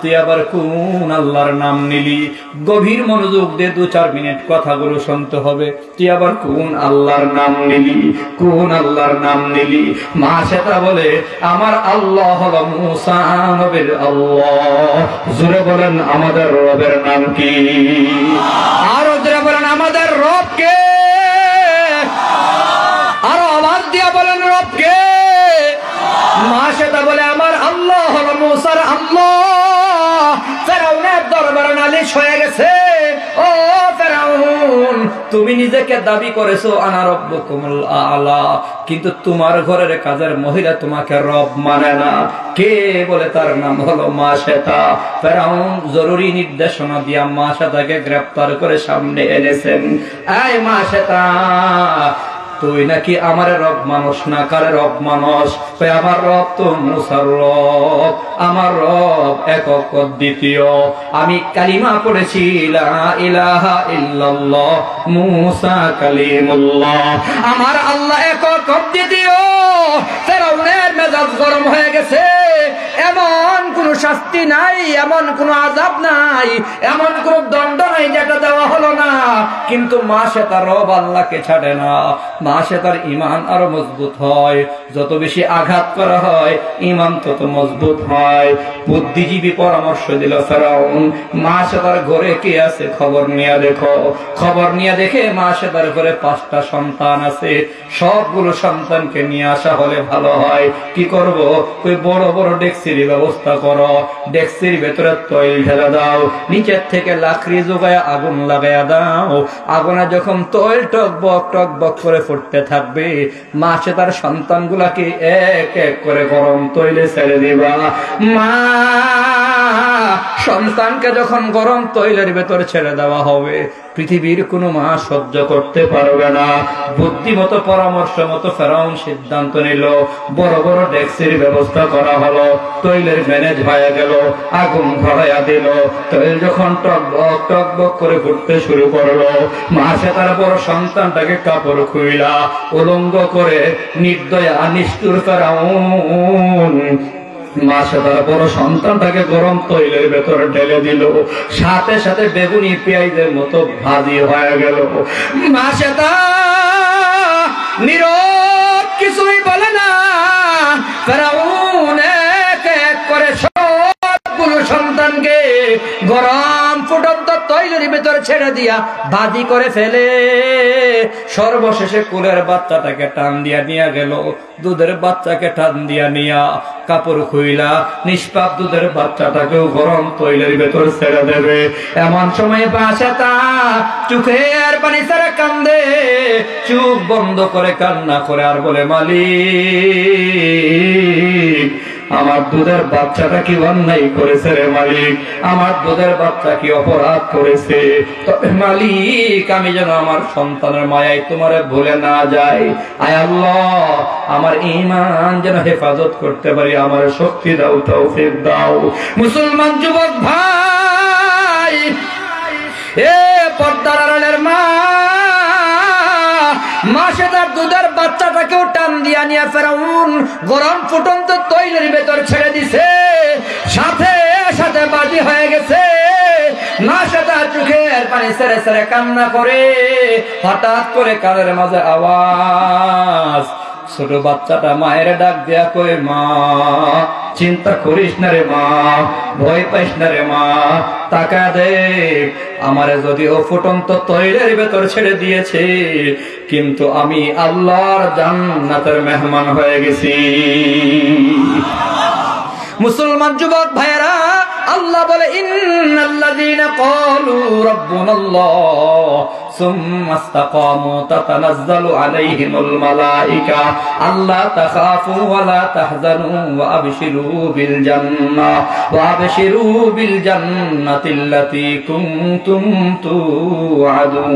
S1: তুই আবার কোন আল্লাহর নাম নিলি? গভীর মনোযোগ দিয়ে 2-4 মিনিট কথাগুলো শুনতে হবে। তুই আবার কোন আল্লাহর নাম নিলি? কোন আল্লাহর নাম নিলি? মাশাতা বলে, আমার আল্লাহ হলো মুসা নবীর আল্লাহ। জোরে বলেন, আমাদের রবের নাম কি? আরো জোরে বলেন, আমাদের রব কে? আরো আওয়াজ দিয়া বলেন, রব কে? মাশাতা বলে, আমার আল্লাহ হলো মুসার আল্লাহ। ফেরাউনের দরবারে নালিশ হয়ে গেছে, ও ফেরাউন, তুমি নিজেকে দাবি করেছো আনা রব্বুকুমুল আলা, কিন্তু তোমার ঘরের কাজের মহিলা তোমাকে রব মানে না। কে বলে? তার নাম হলো মাশেতা। ফেরাউন জরুরি নির্দেশনা দিয়া মাশেতাকে গ্রেফতার করে সামনে এনেছেন। এই মাশেতা, তুই নাকি আমার রব মানুষ না? কারে রব মানুষ? আমার রব তো মুসার রব, আমার রব একক দ্বিতীয়। আমি কালিমা পড়েছি লা ইলাহা ইল্লাল্লাহ মুসা কালিমুল্লাহ, আমার আল্লাহ একক দ্বিতীয়। ফেরাউনের মেজাজ গরম হয়ে গেছে। এমন কোন শাস্তি নাই, এমন কোন আযাব নাই, এমন কোন দণ্ড নাই যেটা দেওয়া হলো না। কিন্তু মাশেতা রব আল্লাহকে ছাড়ে না। মাশেতার ঈমান আরো মজবুত হয়, যত বেশি আঘাত করা হয় ঈমান তত মজবুত হয়। বুদ্ধিজীবী পরামর্শ দিল ফেরাউন, মাশেতার ঘরে কে আছে খবর নিয়ে দেখো। খবর নিয়ে দেখে মাশেতার ঘরে 5টা সন্তান আছে। সবগুলো সন্তানকে নিয়ে আসা হলে ভালো হয়। কি করব? ওই বড় বড় ডেক্সির ব্যবস্থা করো, ডেক্সির ভেতরে তৈল ঢেলে দাও, নিচের থেকে লাকড়ি জোগায় আগুন লাগাইয়া দাও। আগুনে যখন তৈল টকবক টকবক করে ফুটতে থাকবে, মাশেতার সন্তানগুলাকে এক এক করে গরম তৈলে ছেড়ে দিবা। মা সন্তানকে যখন গরম তৈলের ভেতর ছেড়ে দেওয়া হবে, পৃথিবীর কোনো মা সহ্য করতে পারবে না। বুদ্ধিমতো পরামর্শ মতো ফেরাউন সিদ্ধান্ত নিল, বড় বড় ডেক্সির ব্যবস্থা করা হলো, তৈলের ম্যানেজ হয়ে গেল, আগুন ধরাইয়া দিল। তৈল যখন টকবক টকবক করে ফুটতে শুরু করলো, মাশেতার বড় সন্তানটাকে কাপড় খুইলা উলঙ্গ করে নির্দয়া নিষ্ঠুর ফেরাউন মাশেতার বড় সন্তানটাকে গরম তৈলের ভেতরে ঢেলে দিল। সাথে সাথে বেগুনি পেঁয়াজের মতো ভাজি হয়ে গেল। মাশেতা নীরব, কিছুই বলে না। ফেরাউন এক এক করে সবগুলো সন্তানকে গরম ফুটন্ত তৈলের ভেতরে ছেড়ে দিয়া ভাজি করে ফেলে সর্বশেষে কুলের বাচ্চাটাকে টান দিয়া নিয়ে গেল। দুধের বাচ্চাকে টান দিয়া নিয়া কাপড় খুইলা নিষ্পাপ দুধের বাচ্চাটাকেও গরম তৈলের ভেতর ছেড়ে দেবে। এমন সময় মাশেতা চোখের পানি ছেড়ে কান্দে, চোখ বন্ধ করে কান্না করে আর বলে, মালিক, আমার দুধের বাচ্চাটা কি অন্যায় করেছে রে মালিক, আমার দুধের বাচ্চা কি অপরাধ করেছে। তবে মালিক, আমি যেন আমার সন্তানের মায়ায় তোমারে ভুলে না যাই। আয় আল্লাহ, আমার ঈমান যেন হেফাজত করতে পারি, আমার শক্তি দাও, তৌফিক দাও। মুসলমান যুবক ভাই, এ পর্দার আড়ালের মা, মাশেতার দুধের বাচ্চাটাকেও টান দিয়া নিয়ে ফেরাউন গরম ফুটন্ত তৈলের ভেতর ছেড়ে দিছে। সাথে সাথে বাজি হয়ে গেছে। মাশেতা চোখের পানি ছেড়ে ছেড়ে কান্না করে। হঠাৎ করে কানের মাঝে আওয়াজ। ছোট বাচ্চাটা মায়ের ডাক দেয়া কই, মা চিন্তা করিস না রে মা, ভয় পাইস না রে মা, তাকা দেখ, আমারে যদিও ফুটন্ত তৈলের ভেতর ছেড়ে দিয়েছে, কিন্তু আমি আল্লাহর জান্নাতের মেহমান হয়ে গেছি। মুসলমান যুবক ভাইয়েরা, আল্লাহ বলে, ইন্নাল্লাযীনা ক্বালু রাব্বুনাল্লাহ সুম্মা ইসতাকামু তাতানাজ্জালু আলাইহিমুল মালায়েকা আল্লা তাখাফু ওয়া লা তাহজানু ওয়া আবশিরু বিল জান্নাহ ওয়া আবশিরু বিল জান্নাতিল্লাতী কুনতুম তুআদুন।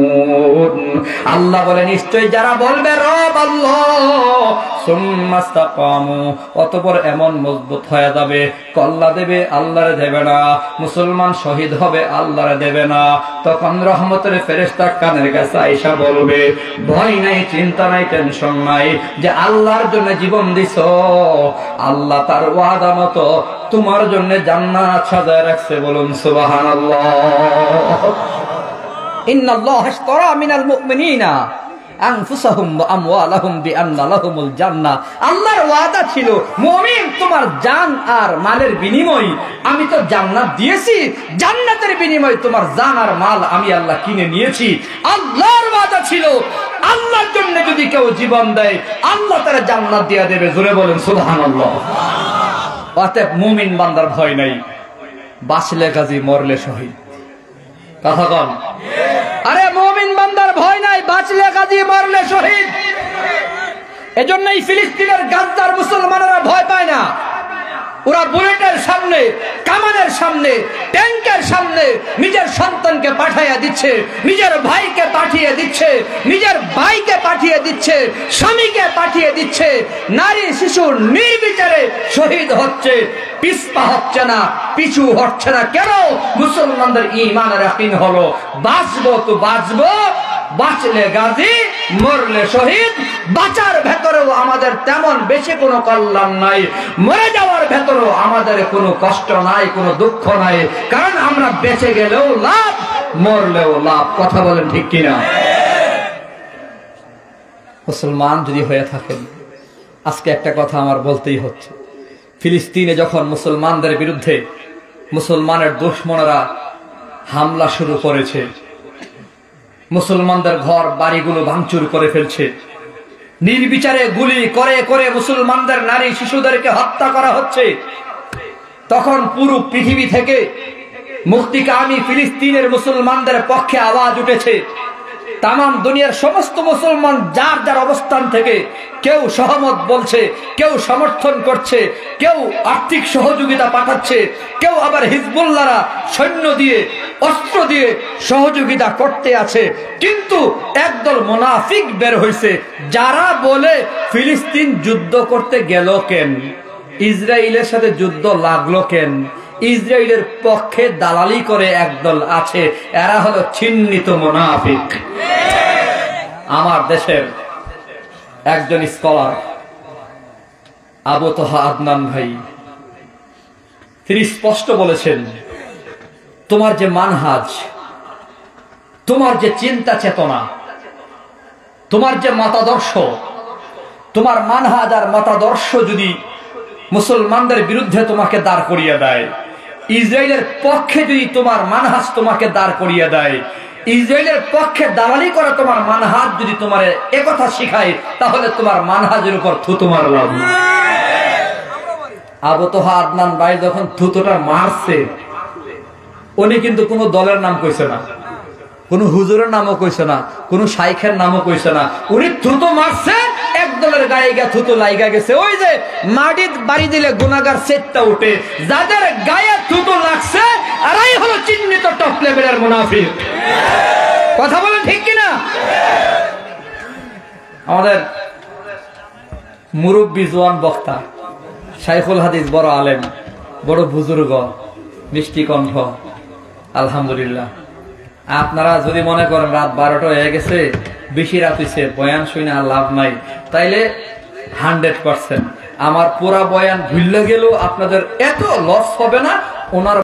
S1: আল্লাহ বলে, নিশ্চয় যারা বলবে রব আল্লাহ, সুম্মা ইসতাকামু, অতঃপর এমন মজবুত হয়ে যাবে, কল্লা দেবে আল্লাহরে দেবে না, মুসলমান শহীদ হবে আল্লাহরে দেবে না, তখন রহমতের ফেরেশতা কানের কাছে আয়েশা বলবে, ভয় নাই, চিন্তা নাই, টেনশন নাই, যে আল্লাহর জন্য জীবন দিছো, আল্লাহ তার ওয়াদা মতো তোমার জন্য জান্নাত সাজায় রাখছে। বলুন সুবহানাল্লাহ। ইন্নাল্লাহা আশতারা মিনাল মুমিনিনা আনফুসাহুম ওয়া আমওয়ালাহুম বিআন্না লাহুমুল জান্নাহ। আল্লাহর ওয়াদা ছিল, মুমিন তোমার জান আর মালের বিনিময় আমি তো জান্নাত দিয়েছি, জান্নাতের বিনিময় তোমার জান আর মাল আমি আল্লাহ কিনে নিয়েছি। আল্লাহর ওয়াদা ছিল, আল্লাহর জন্য যদি কেউ জীবন দেয় আল্লাহ তার জান্নাত দিয়ে দেবে। জোরে বলেন সুবহানাল্লাহ। অতএব মুমিন বান্দার ভয় নাই, বাঁচলে গাজী, মরলে শহীদ। কথা কন। আরে মুমিন বান্দার ভয় নাই, বাঁচলে গাজী, মরলে শহীদ। এজন্যই ফিলিস্তিনের গাদ্দার মুসলমানেরা ভয় পায় না। ওরা বুলেটের সামনে, কামানের সামনে, ট্যাঙ্কের সামনে নিজের সন্তানকে পাঠিয়ে দিচ্ছে, নিজের ভাইকে পাঠিয়ে দিচ্ছে, নিজের ভাইকে পাঠিয়ে দিচ্ছে, স্বামীকে পাঠিয়ে দিচ্ছে। নারী শিশু নির্বিচারে শহীদ হচ্ছে, পিছপা হচ্ছে না, পিছু হচ্ছে না। কেন? মুসলমানদের ঈমানের ইয়াকিন হলো বাঁচবো তো বাঁচবো, বাঁচলে গাজী, মরলে শহীদ। বাঁচার ভেতরেও আমাদের তেমন বেশি কোনো কল্যাণ নাই, মরে যাওয়ার ভেতরেও আমাদের কোনো কষ্ট নাই, কোনো দুঃখ নাই, কারণ আমরা বেঁচে গেলেও লাভ, মরলেও লাভ। কথা বলেন ঠিক কিনা? মুসলমান যদি হয়ে থাকেন, আজকে একটা কথা আমার বলতেই হচ্ছে। ফিলিস্তিনে যখন মুসলমানদের বিরুদ্ধে মুসলমানের দুশমনেরা হামলা শুরু করেছে, মুসলমানদের ঘর বাড়িগুলো ভাঙচুর করে ফেলছে, নির্বিচারে গুলি করে করে মুসলমানদের নারী শিশুদেরকে হত্যা করা হচ্ছে, তখন পুরো পৃথিবী থেকে মুক্তিকামী ফিলিস্তিনের মুসলমানদের পক্ষে আওয়াজ উঠেছে। তাম দুনিয়ার সমস্ত মুসলমান যার যার অবস্থান থেকে কেউ সহমত বলছে, কেউ সমর্থন করছে, কেউ আর্থিক সহযোগিতা পাঠাচ্ছে, কেউ আবার হিজবুল্লাহরা সৈন্য দিয়ে, অস্ত্র দিয়ে সহযোগিতা করতে আছে। কিন্তু একদল মুনাফিক বের হয়েছে, যারা বলে ফিলিস্তিন যুদ্ধ করতে গেল কেন, ইসরায়েলের সাথে যুদ্ধ লাগলো কেন, ইসরায়েলের পক্ষে দালালি করে একদল আছে, এরা হলো চিহ্নিত মুনাফিক। আমার দেশের একজন স্কলার আবু তোহা আদনান ভাই, তিনি স্পষ্ট বলেছেন, তোমার যে মানহাজ, তোমার যে চিন্তা চেতনা, তোমার যে মতাদর্শ, তোমার মানহাজ আর মতাদর্শ যদি মুসলমানদের বিরুদ্ধে তোমাকে দাঁড় করিয়ে দেয়, ইসরায়েলের পক্ষে যদি তোমার মানহাজ তোমাকে দাঁড় করিয়ে দেয়, ইসরায়েলের পক্ষে দালালি করে তোমার মানহাজ যদি তোমার একথা শিখায়, তাহলে তোমার মানহাজের উপর থুতু মারলাম। আবু তোহা আদনান ভাই যখন থুতুটা মারছে, উনি কিন্তু কোনো দলের নাম কইছে না, কোন হুজুরের নামও কইছে না, কোন শাইখের নামও কইছে না। উনি থুতু মারছে, এক দলের গায়ে গিয়ে থুতু লাইগা গেছে। ওই যে মাটির বাড়ি দিলে গুনাহগার সেটটা উঠে, যাদের গায়ে থুতু লাগছে এরাই হলো চিহ্নিত টপ লেভেলের মুনাফিক। কথা বলেন ঠিক কিনা? আমাদের মুরব্বী জওয়ান বক্তা শাইখুল হাদিস, বড় আলেম, বড় বুজুর্গ, মিষ্টি কণ্ঠ, আলহামদুলিল্লাহ। আপনারা যদি মনে করেন রাত 12টা হয়ে গেছে, বেশি রাত হয়েছে, বয়ান শুনে আর লাভ নাই, তাইলে 100% আমার পুরা বয়ান ভুলে গেলেও আপনাদের এত লস হবে না। ওনার